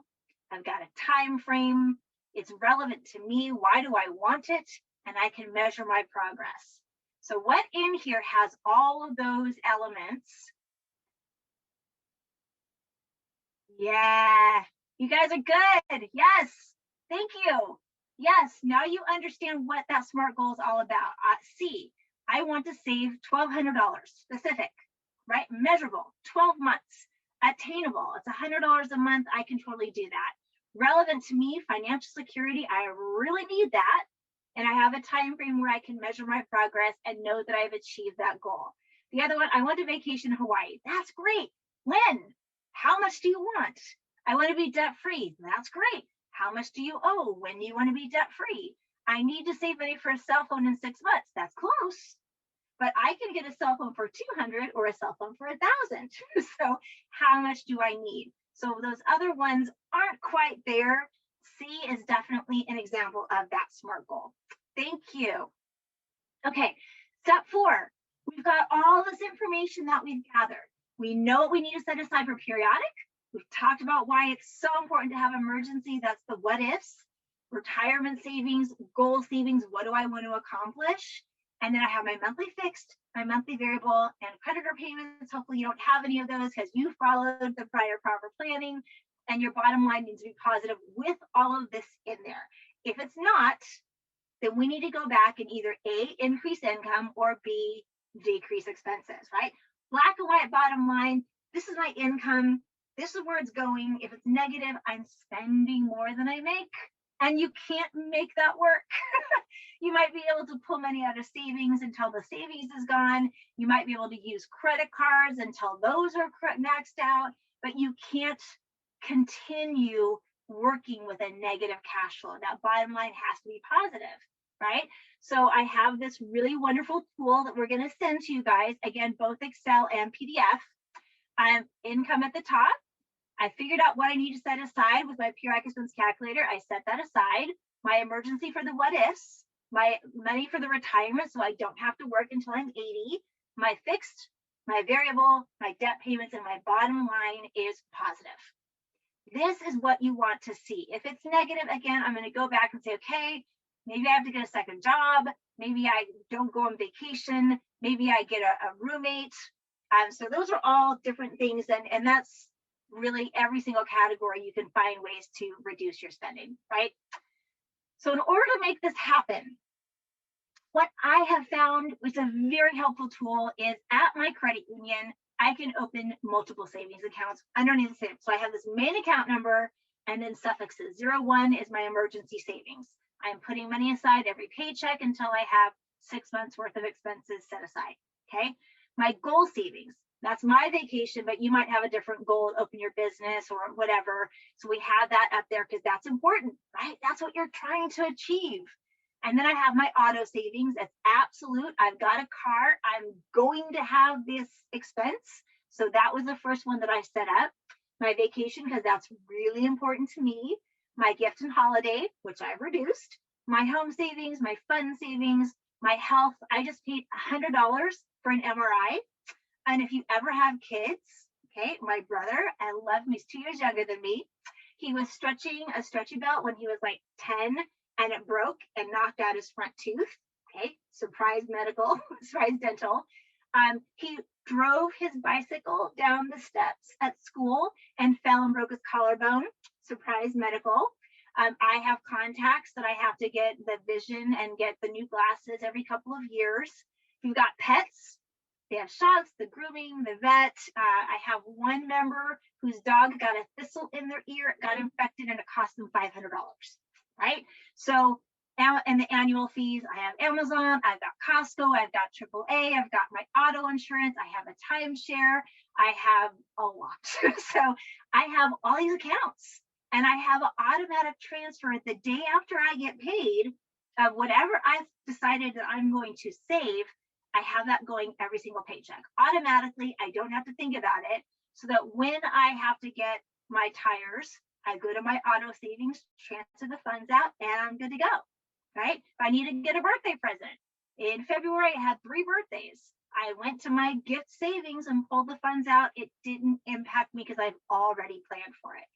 I've got a time frame, it's relevant to me, why do I want it, and I can measure my progress. So what in here has all of those elements? Yeah, you guys are good. Yes, thank you. Yes, now you understand what that SMART goal is all about. C, I want to save $1,200, specific, right? Measurable, 12 months. Attainable, it's $100 a month. I can totally do that. Relevant to me, financial security, I really need that. And I have a time frame where I can measure my progress and know that I've achieved that goal. The other one, I want to vacation in Hawaii. That's great. When? How much do you want? I want to be debt free. That's great. How much do you owe? When do you want to be debt free? I need to save money for a cell phone in 6 months. That's close. But I can get a cell phone for 200 or a cell phone for 1,000. So how much do I need? So those other ones aren't quite there. C is definitely an example of that SMART goal. Thank you. Okay, step 4. We've got all this information that we've gathered. We know what we need to set aside for periodic. We've talked about why it's so important to have emergency. That's the what ifs. Retirement savings, goal savings. What do I want to accomplish? And then I have my monthly fixed, my monthly variable, and creditor payments. Hopefully you don't have any of those because you followed the prior proper planning and your bottom line needs to be positive with all of this in there. If it's not, then we need to go back and either A, increase income, or B, decrease expenses, right? Black and white bottom line, this is my income, this is where it's going. If it's negative, I'm spending more than I make, and you can't make that work. You might be able to pull money out of savings until the savings is gone. You might be able to use credit cards until those are maxed out, but you can't continue working with a negative cash flow. That bottom line has to be positive, right? So I have this really wonderful tool that we're going to send to you guys. Again, both Excel and PDF. Income at the top. I figured out what I need to set aside with my periodic expense calculator. I set that aside. My emergency for the what ifs, my money for the retirement so I don't have to work until I'm 80, my fixed, my variable, my debt payments, and my bottom line is positive. This is what you want to see. If it's negative, again, I'm going to go back and say, okay, maybe I have to get a second job. Maybe I don't go on vacation. Maybe I get a roommate. So those are all different things. And that's really every single category. You can find ways to reduce your spending, right? So in order to make this happen, what I have found, which is a very helpful tool, is at my credit union, I can open multiple savings accounts underneath the same. So I have this main account number and then suffixes. 01 is my emergency savings. I'm putting money aside every paycheck until I have 6 months worth of expenses set aside. Okay. My goal savings, that's my vacation, but you might have a different goal, open your business or whatever. So we have that up there because that's important, right? That's what you're trying to achieve. And then I have my auto savings. That's absolute. I've got a car. I'm going to have this expense. So that was the first one that I set up. My vacation, because that's really important to me. My gift and holiday, which I've reduced. My home savings, my fund savings, my health. I just paid $100 for an MRI. And if you ever have kids, okay, my brother, I love him. He's 2 years younger than me. He was stretching a stretchy belt when he was like 10 and it broke and knocked out his front tooth. Okay, surprise medical, surprise dental. He drove his bicycle down the steps at school and fell and broke his collarbone. Surprise medical. I have contacts that I have to get the vision and get the new glasses every couple of years. If you've got pets, they have shots, the grooming, the vet. I have one member whose dog got a thistle in their ear, it got infected, and it cost them $500. Right? So, and the annual fees, I have Amazon, I've got Costco, I've got AAA, I've got my auto insurance, I have a timeshare, I have a lot. So I have all these accounts and I have an automatic transfer the day after I get paid of whatever I've decided that I'm going to save. I have that going every single paycheck automatically. I don't have to think about it, so that when I have to get my tires, I go to my auto savings, transfer the funds out, and I'm good to go, right? If I need to get a birthday present, in February, I had 3 birthdays. I went to my gift savings and pulled the funds out. It didn't impact me because I've already planned for it.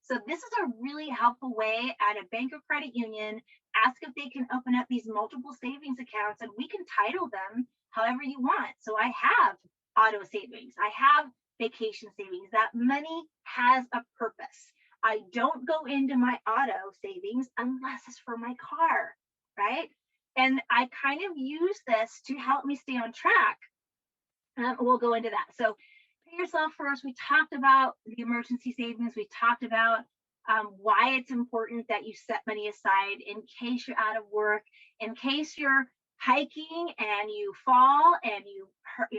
So this is a really helpful way at a bank or credit union. Ask if they can open up these multiple savings accounts and we can title them however you want. So I have auto savings. I have vacation savings. That money has a purpose. I don't go into my auto savings unless it's for my car, right? And I kind of use this to help me stay on track. We'll go into that. So pay yourself first. We talked about the emergency savings. We talked about why it's important that you set money aside in case you're out of work, in case you're hiking and you fall and you hurt,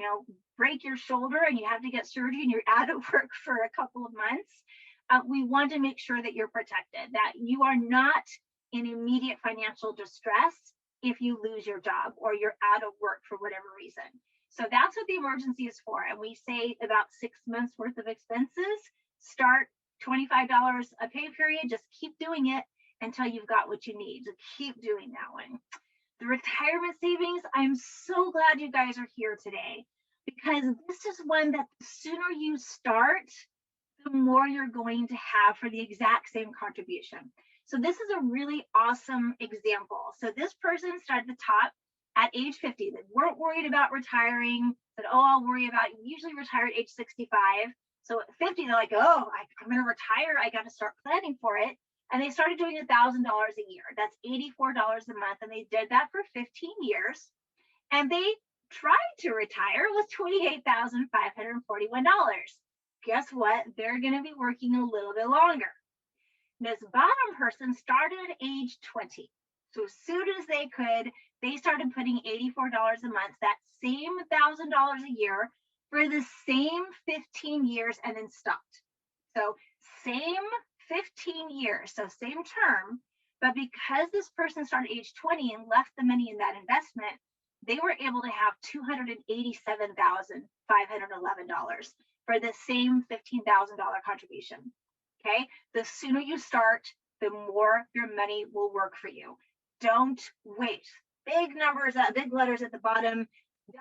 break your shoulder and you have to get surgery and you're out of work for a couple of months. We want to make sure that you're protected, that you are not in immediate financial distress if you lose your job or you're out of work for whatever reason. So that's what the emergency is for. And we say about 6 months worth of expenses. Start $25 a pay period. Just keep doing it until you've got what you need. So keep doing that one. The retirement savings, I'm so glad you guys are here today, because this is one that the sooner you start, the more you're going to have for the exact same contribution. So this is a really awesome example. So this person started at the top at age 50. They weren't worried about retiring, said, oh, I'll worry about, usually retire at age 65. So at 50, they're like, oh, I'm going to retire. I got to start planning for it. And they started doing $1,000 a year. That's $84 a month. And they did that for 15 years. And they tried to retire with $28,541. Guess what? They're going to be working a little bit longer. This bottom person started at age 20. So as soon as they could, they started putting $84 a month, that same $1,000 a year for the same 15 years, and then stopped. So same 15 years, so same term, but because this person started age 20 and left the money in that investment, they were able to have $287,511 for the same $15,000 contribution. Okay, the sooner you start, the more your money will work for you. Don't wait. Big numbers, big letters at the bottom.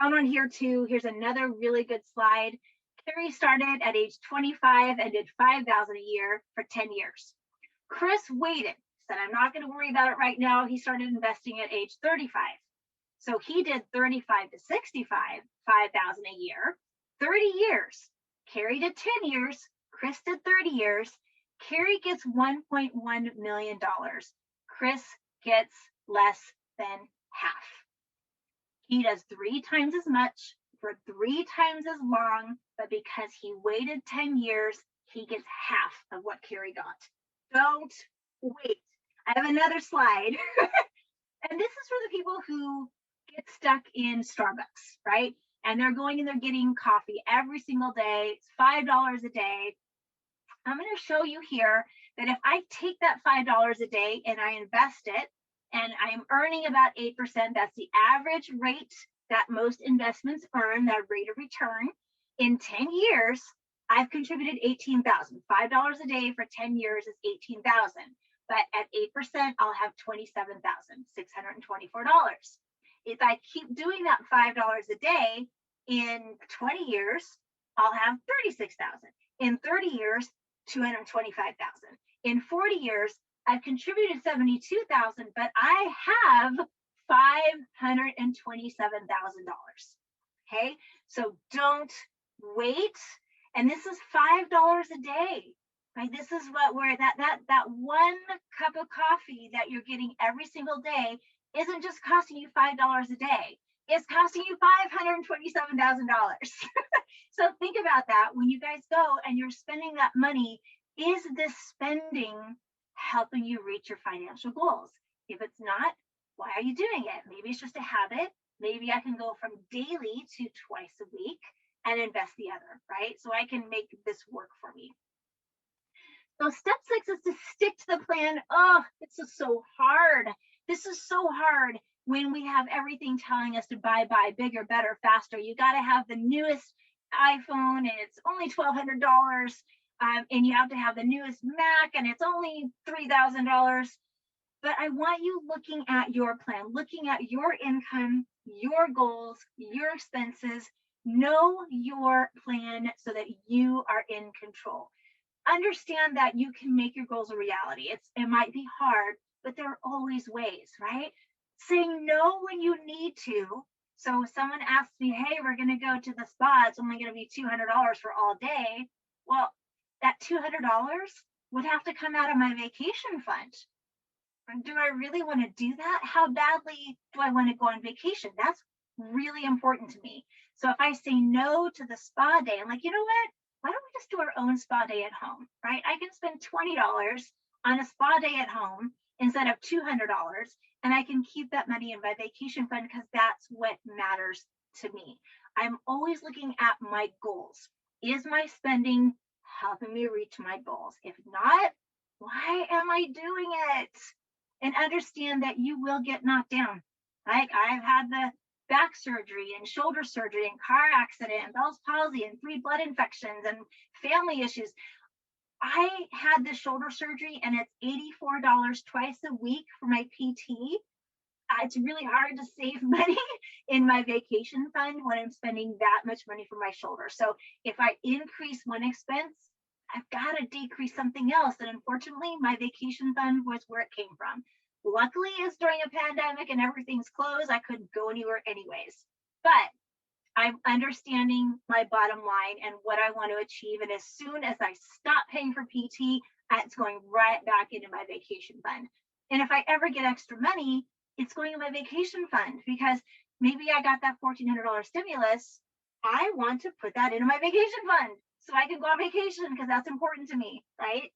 Down on here too, here's another really good slide. Carrie started at age 25 and did $5,000 a year for 10 years. Chris waited, said, I'm not going to worry about it right now. He started investing at age 35. So he did 35 to 65, $5,000 a year, 30 years. Carrie did 10 years. Chris did 30 years. Carrie gets $1.1 million. Chris gets less than half. He does 3 times as much for 3 times as long, but because he waited 10 years, he gets half of what Carrie got. Don't wait. I have another slide. And this is for the people who get stuck in Starbucks, right? And they're going and they're getting coffee every single day. It's $5 a day. I'm going to show you here that if I take that $5 a day and I invest it, and I'm earning about 8%, that's the average rate that most investments earn, that rate of return. In 10 years, I've contributed 18,000. $5 a day for 10 years is 18,000. But at 8%, I'll have $27,624. If I keep doing that $5 a day, in 20 years, I'll have 36,000. In 30 years, 225,000. In 40 years, I've contributed 72,000, but I have $527,000. Okay, so don't wait. And this is $5 a day. Right? This is what we're that one cup of coffee that you're getting every single day isn't just costing you $5 a day. It's costing you $527,000. So think about that when you guys go and you're spending that money. Is this spending helping you reach your financial goals? If it's not, why are you doing it? Maybe it's just a habit. Maybe I can go from daily to twice a week and invest the other, right? So I can make this work for me. So step 6 is to stick to the plan. Oh, this is so hard. This is so hard when we have everything telling us to buy bigger, better, faster. You got to have the newest iPhone and it's only $1,200. And you have to have the newest Mac and it's only $3,000. But I want you looking at your plan, looking at your income, your goals, your expenses. Know your plan so that you are in control. Understand that you can make your goals a reality. It might be hard, but there are always ways, right? Saying no when you need to. So if someone asks me, hey, we're going to go to the spa, it's only going to be $200 for all day. Well, that $200 would have to come out of my vacation fund. Do I really want to do that? How badly do I want to go on vacation? That's really important to me. So if I say no to the spa day, I'm like, you know what? Why don't we just do our own spa day at home, right? I can spend $20 on a spa day at home instead of $200, and I can keep that money in my vacation fund because that's what matters to me. I'm always looking at my goals. Is my spending helping me reach my goals? If not, why am I doing it? And understand that you will get knocked down. Like I've had the back surgery and shoulder surgery and car accident and Bell's palsy and 3 blood infections and family issues. I had the shoulder surgery and it's $84 twice a week for my PT. It's really hard to save money in my vacation fund when I'm spending that much money for my shoulder. So if I increase one expense, I've got to decrease something else. And unfortunately, my vacation fund was where it came from. Luckily, it's during a pandemic and everything's closed. I couldn't go anywhere anyways. But I'm understanding my bottom line and what I want to achieve. And as soon as I stop paying for PT, it's going right back into my vacation fund. And if I ever get extra money, it's going in my vacation fund because maybe I got that $1,400 stimulus. I want to put that into my vacation fund so I can go on vacation because that's important to me, right?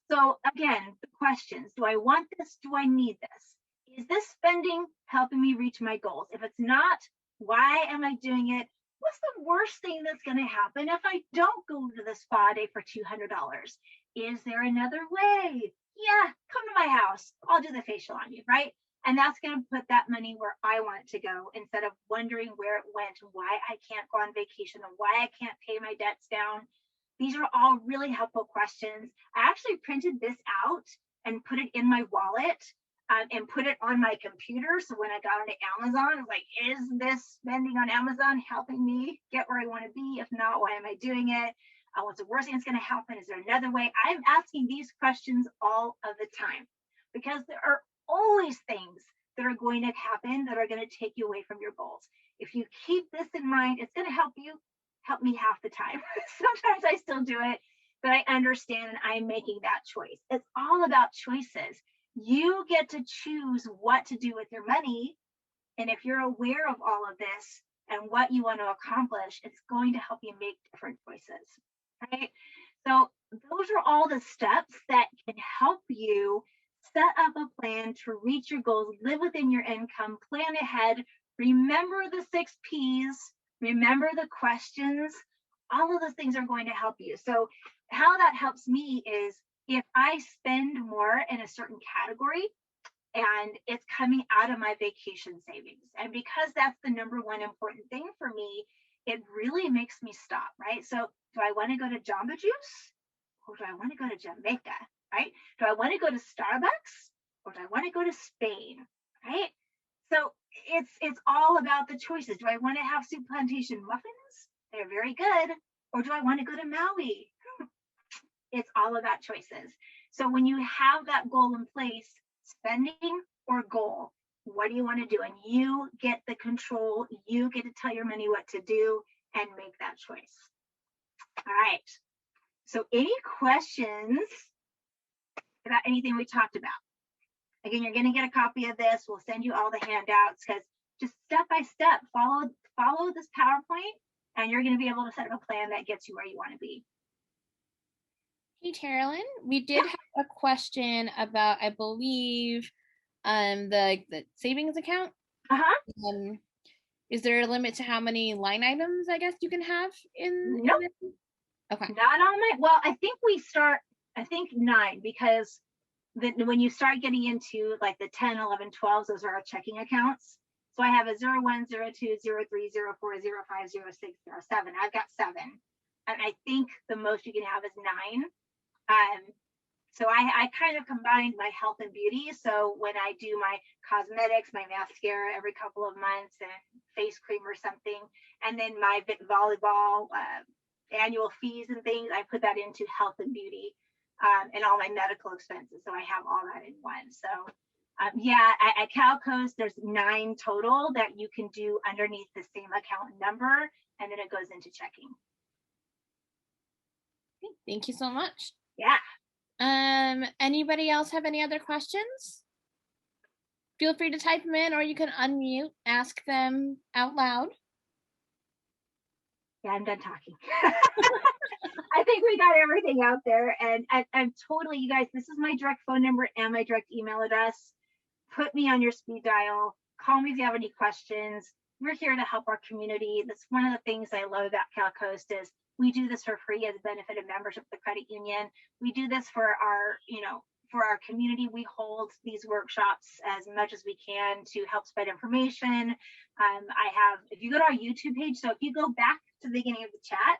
So again, the questions, do I want this? Do I need this? Is this spending helping me reach my goals? If it's not, why am I doing it? What's the worst thing that's going to happen if I don't go to the spa day for $200? Is there another way? Yeah, come to my house. I'll do the facial on you, right? And that's going to put that money where I want it to go instead of wondering where it went, why I can't go on vacation, and why I can't pay my debts down. These are all really helpful questions. I actually printed this out and put it in my wallet and put it on my computer. So when I got onto Amazon, I was like, is this spending on Amazon helping me get where I want to be? If not, why am I doing it? What's the worst thing that's going to happen? Is there another way? I'm asking these questions all of the time because there are always things that are going to happen that are going to take you away from your goals. If you keep this in mind, it's going to help me half the time. Sometimes I still do it, but I understand and I'm making that choice. It's all about choices. You get to choose what to do with your money. And if you're aware of all of this and what you want to accomplish, it's going to help you make different choices, right? So those are all the steps that can help you set up a plan to reach your goals, live within your income, plan ahead, remember the 6 P's, remember the questions. All of those things are going to help you. So how that helps me is if I spend more in a certain category and it's coming out of my vacation savings. And because that's the number one important thing for me, it really makes me stop, right? So do I want to go to Jamba Juice or do I want to go to Jamaica, right? Do I want to go to Starbucks or do I want to go to Spain, right? So it's all about the choices. Do I want to have soup plantation muffins? They're very good. Or do I want to go to Maui? It's all about choices. So when you have that goal in place, spending or goal, what do you want to do? And you get the control. You get to tell your money what to do and make that choice. All right. So any questions about anything we talked about? Again, you're going to get a copy of this. We'll send you all the handouts because just step by step, follow this PowerPoint, and you're going to be able to set up a plan that gets you where you want to be. Hey, Carolyn, we did have a question about, I believe, the savings account. Is there a limit to how many line items, I guess, you can have in? Nope. Okay. Not on my, well, I think 9, because when you start getting into like the 10, 11, 12, those are our checking accounts. So I have a 01, 02, 03, 04, 05, 06, 07. I've got 7. And I think the most you can have is 9. So I kind of combined my health and beauty. So when I do my cosmetics, my mascara every couple of months and face cream or something, and then my volleyball annual fees and things, I put that into health and beauty and all my medical expenses. So I have all that in one. So yeah, at CalCoast, there's 9 total that you can do underneath the same account number, and then it goes into checking. Okay, thank you so much. Yeah. Anybody else have any other questions? Feel free to type them in, or you can unmute, ask them out loud. Yeah, I'm done talking. I think we got everything out there, and I'm totally, you guys, this is my direct phone number and my direct email address. Put me on your speed dial. Call me if you have any questions. We're here to help our community. That's one of the things I love about CalCoast is we do this for free as a benefit of membership of the credit union. We do this for our, for our community. We hold these workshops as much as we can to help spread information. If you go to our YouTube page, so if you go back to the beginning of the chat,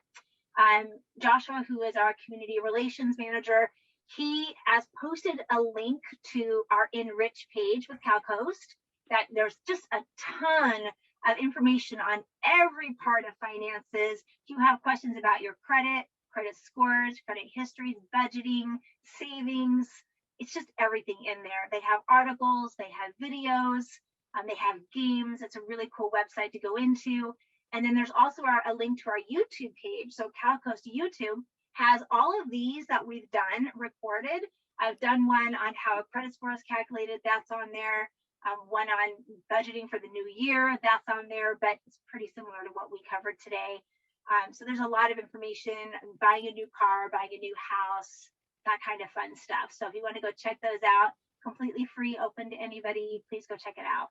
Joshua, who is our community relations manager, he has posted a link to our Enrich page with CalCoast that there's just a ton of information on every part of finances. If you have questions about your credit scores, credit histories, budgeting, savings, it's just everything in there. They have articles, they have videos, they have games. It's a really cool website to go into. And then there's also a link to our YouTube page. So CalCoast YouTube has all of these that we've done recorded. I've done one on how a credit score is calculated. That's on there. One on budgeting for the new year. That's on there, but it's pretty similar to what we covered today. So there's a lot of information, buying a new car, buying a new house, that kind of fun stuff. So if you want to go check those out, completely free, open to anybody, please go check it out.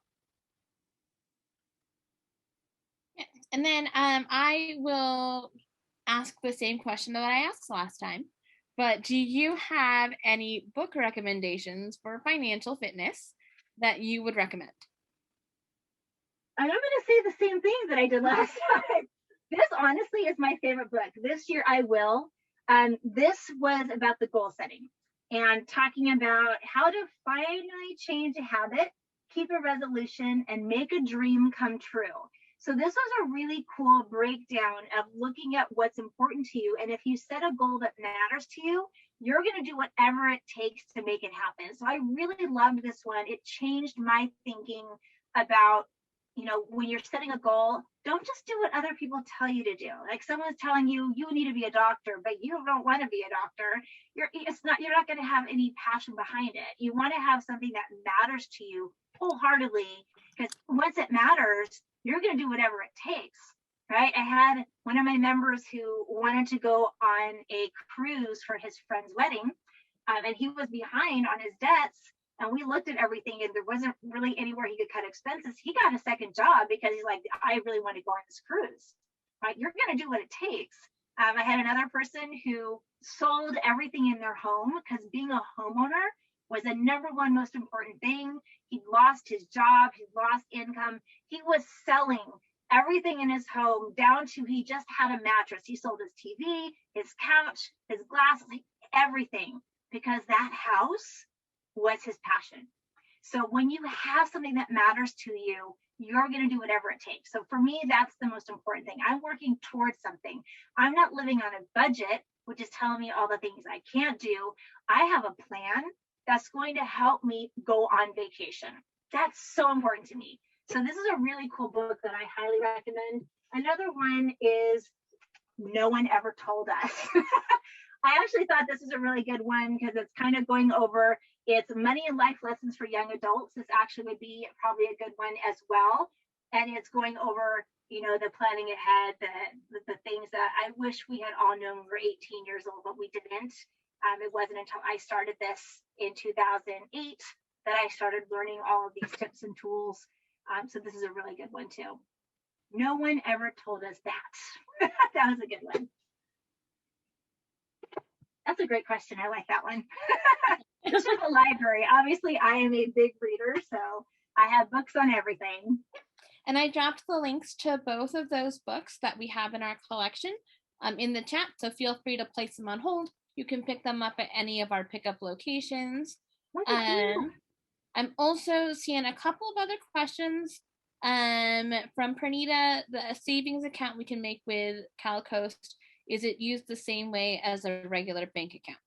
And then I will ask the same question that I asked last time, but do you have any book recommendations for financial fitness that you would recommend? I'm going to say the same thing that I did last time. This honestly is my favorite book. This year I will. This was about the goal setting and talking about how to finally change a habit, keep a resolution, and make a dream come true. So this was a really cool breakdown of looking at what's important to you. And if you set a goal that matters to you, you're going to do whatever it takes to make it happen. So I really loved this one. It changed my thinking about, when you're setting a goal, don't just do what other people tell you to do. Like someone's telling you, you need to be a doctor, but you don't want to be a doctor. You're not going to have any passion behind it. You want to have something that matters to you wholeheartedly, because once it matters, you're going to do whatever it takes. right? I had one of my members who wanted to go on a cruise for his friend's wedding, and he was behind on his debts. And we looked at everything, and there wasn't really anywhere he could cut expenses. He got a second job because he's like, I really want to go on this cruise, right? You're going to do what it takes. I had another person who sold everything in their home because being a homeowner was the number one most important thing. He lost his job, he lost income. He was selling everything in his home down to he just had a mattress. He sold his TV, his couch, his glasses, everything, because that house was his passion. So when you have something that matters to you, you're going to do whatever it takes. So for me, that's the most important thing. I'm working towards something. I'm not living on a budget, which is telling me all the things I can't do. I have a plan that's going to help me go on vacation. That's so important to me. So this is a really cool book that I highly recommend. Another one is No One Ever Told Us. I actually thought this is a really good one because it's kind of going over it's money and life lessons for young adults. This actually would be probably a good one as well. And it's going over, the planning ahead, the things that I wish we had all known when we were 18 years old, but we didn't. It wasn't until I started this in 2008 that I started learning all of these tips and tools. So this is a really good one too. No one ever told us that. That was a good one. That's a great question. I like that one. It's just a library. Obviously, I am a big reader, so I have books on everything. And I dropped the links to both of those books that we have in our collection in the chat, so feel free to place them on hold. You can pick them up at any of our pickup locations. I'm also seeing a couple of other questions from Pernita. The savings account we can make with CalCoast, is it used the same way as a regular bank account?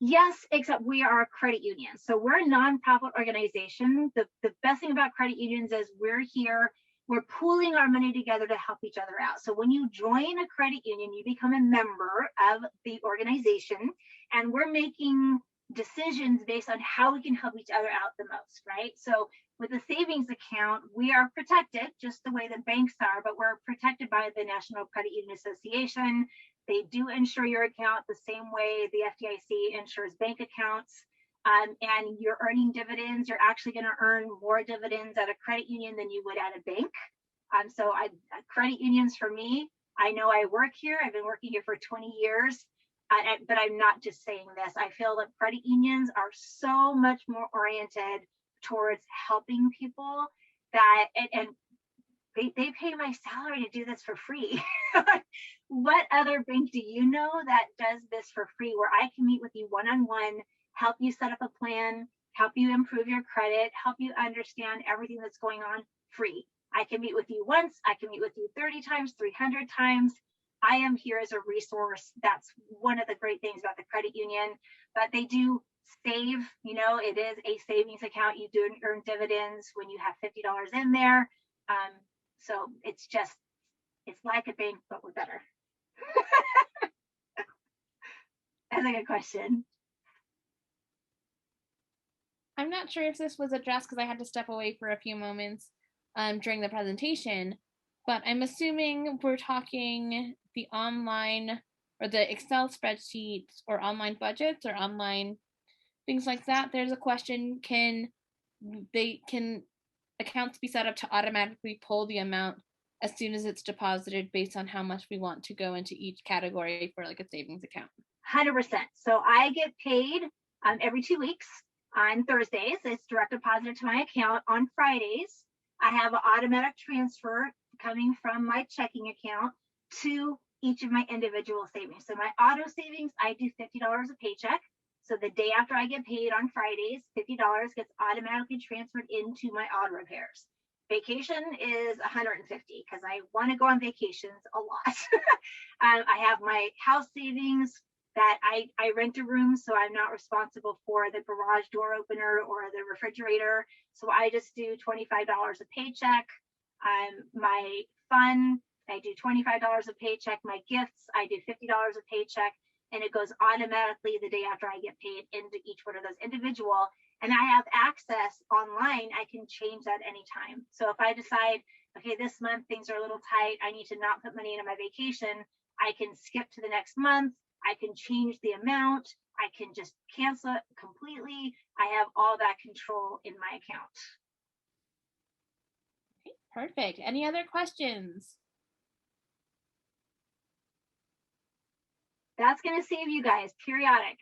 Yes, except we are a credit union. So we're a nonprofit organization. The best thing about credit unions is we're pooling our money together to help each other out. So when you join a credit union, you become a member of the organization, and we're making decisions based on how we can help each other out the most, right? So with a savings account, we are protected just the way that banks are, but we're protected by the National Credit Union Association. They do insure your account the same way the FDIC insures bank accounts. And you're earning dividends. You're actually going to earn more dividends at a credit union than you would at a bank. So credit unions for me, I know I work here. I've been working here for 20 years. But I'm not just saying this. I feel that credit unions are so much more oriented towards helping people that, and they pay my salary to do this for free. What other bank do you know that does this for free, where I can meet with you one-on-one, help you set up a plan, help you improve your credit, help you understand everything that's going on free? I can meet with you once, I can meet with you 30 times, 300 times. I am here as a resource. That's one of the great things about the credit union. But they do save, it is a savings account. You do earn dividends when you have $50 in there. So it's like a bank, but we're better. That's a good question. I'm not sure if this was addressed because I had to step away for a few moments during the presentation, but I'm assuming we're talking the online or the Excel spreadsheets or online budgets or online things like that. There's a question, can accounts be set up to automatically pull the amount as soon as it's deposited based on how much we want to go into each category for like a savings account? 100%. So I get paid every 2 weeks on Thursdays. It's direct deposited to my account. On Fridays, I have an automatic transfer coming from my checking account to each of my individual savings. So my auto savings, I do $50 a paycheck. So the day after I get paid on Fridays, $50 gets automatically transferred into my auto repairs. Vacation is $150 because I want to go on vacations a lot. I have my house savings that I rent a room, so I'm not responsible for the garage door opener or the refrigerator. So I just do $25 a paycheck. My fun, I do $25 a paycheck. My gifts, I do $50 a paycheck. And it goes automatically the day after I get paid into each one of those individual. And I have access online. I can change that anytime. So if I decide okay, this month things are a little tight. I need to not put money into my vacation. I can skip to the next month. I can change the amount. I can just cancel it completely. I have all that control in my account. Okay, perfect. Any other questions? That's going to save you guys. Periodic.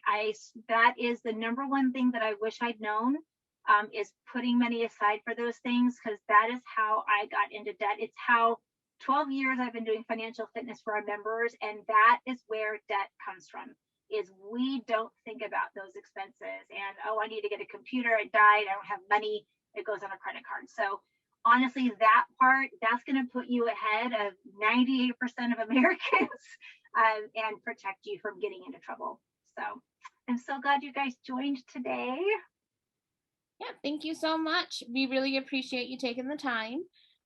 That is the number one thing that I wish I'd known, is putting money aside for those things, because that is how I got into debt. It's how 12 years I've been doing financial fitness for our members, and that is where debt comes from. Is we don't think about those expenses, and oh, I need to get a computer. It died. I don't have money. It goes on a credit card. So honestly, that part, that's going to put you ahead of 98% of Americans, and protect you from getting into trouble. So I'm so glad you guys joined today. Yeah, thank you so much. We really appreciate you taking the time.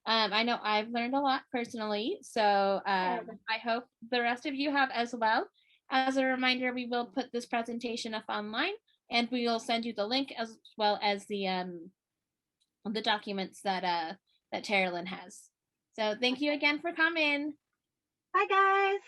I know I've learned a lot personally, so I hope the rest of you have as well. As a reminder, we will put this presentation up online, and we will send you the link as well as the documents that that Terilyn has. So thank you again for coming. Bye, guys.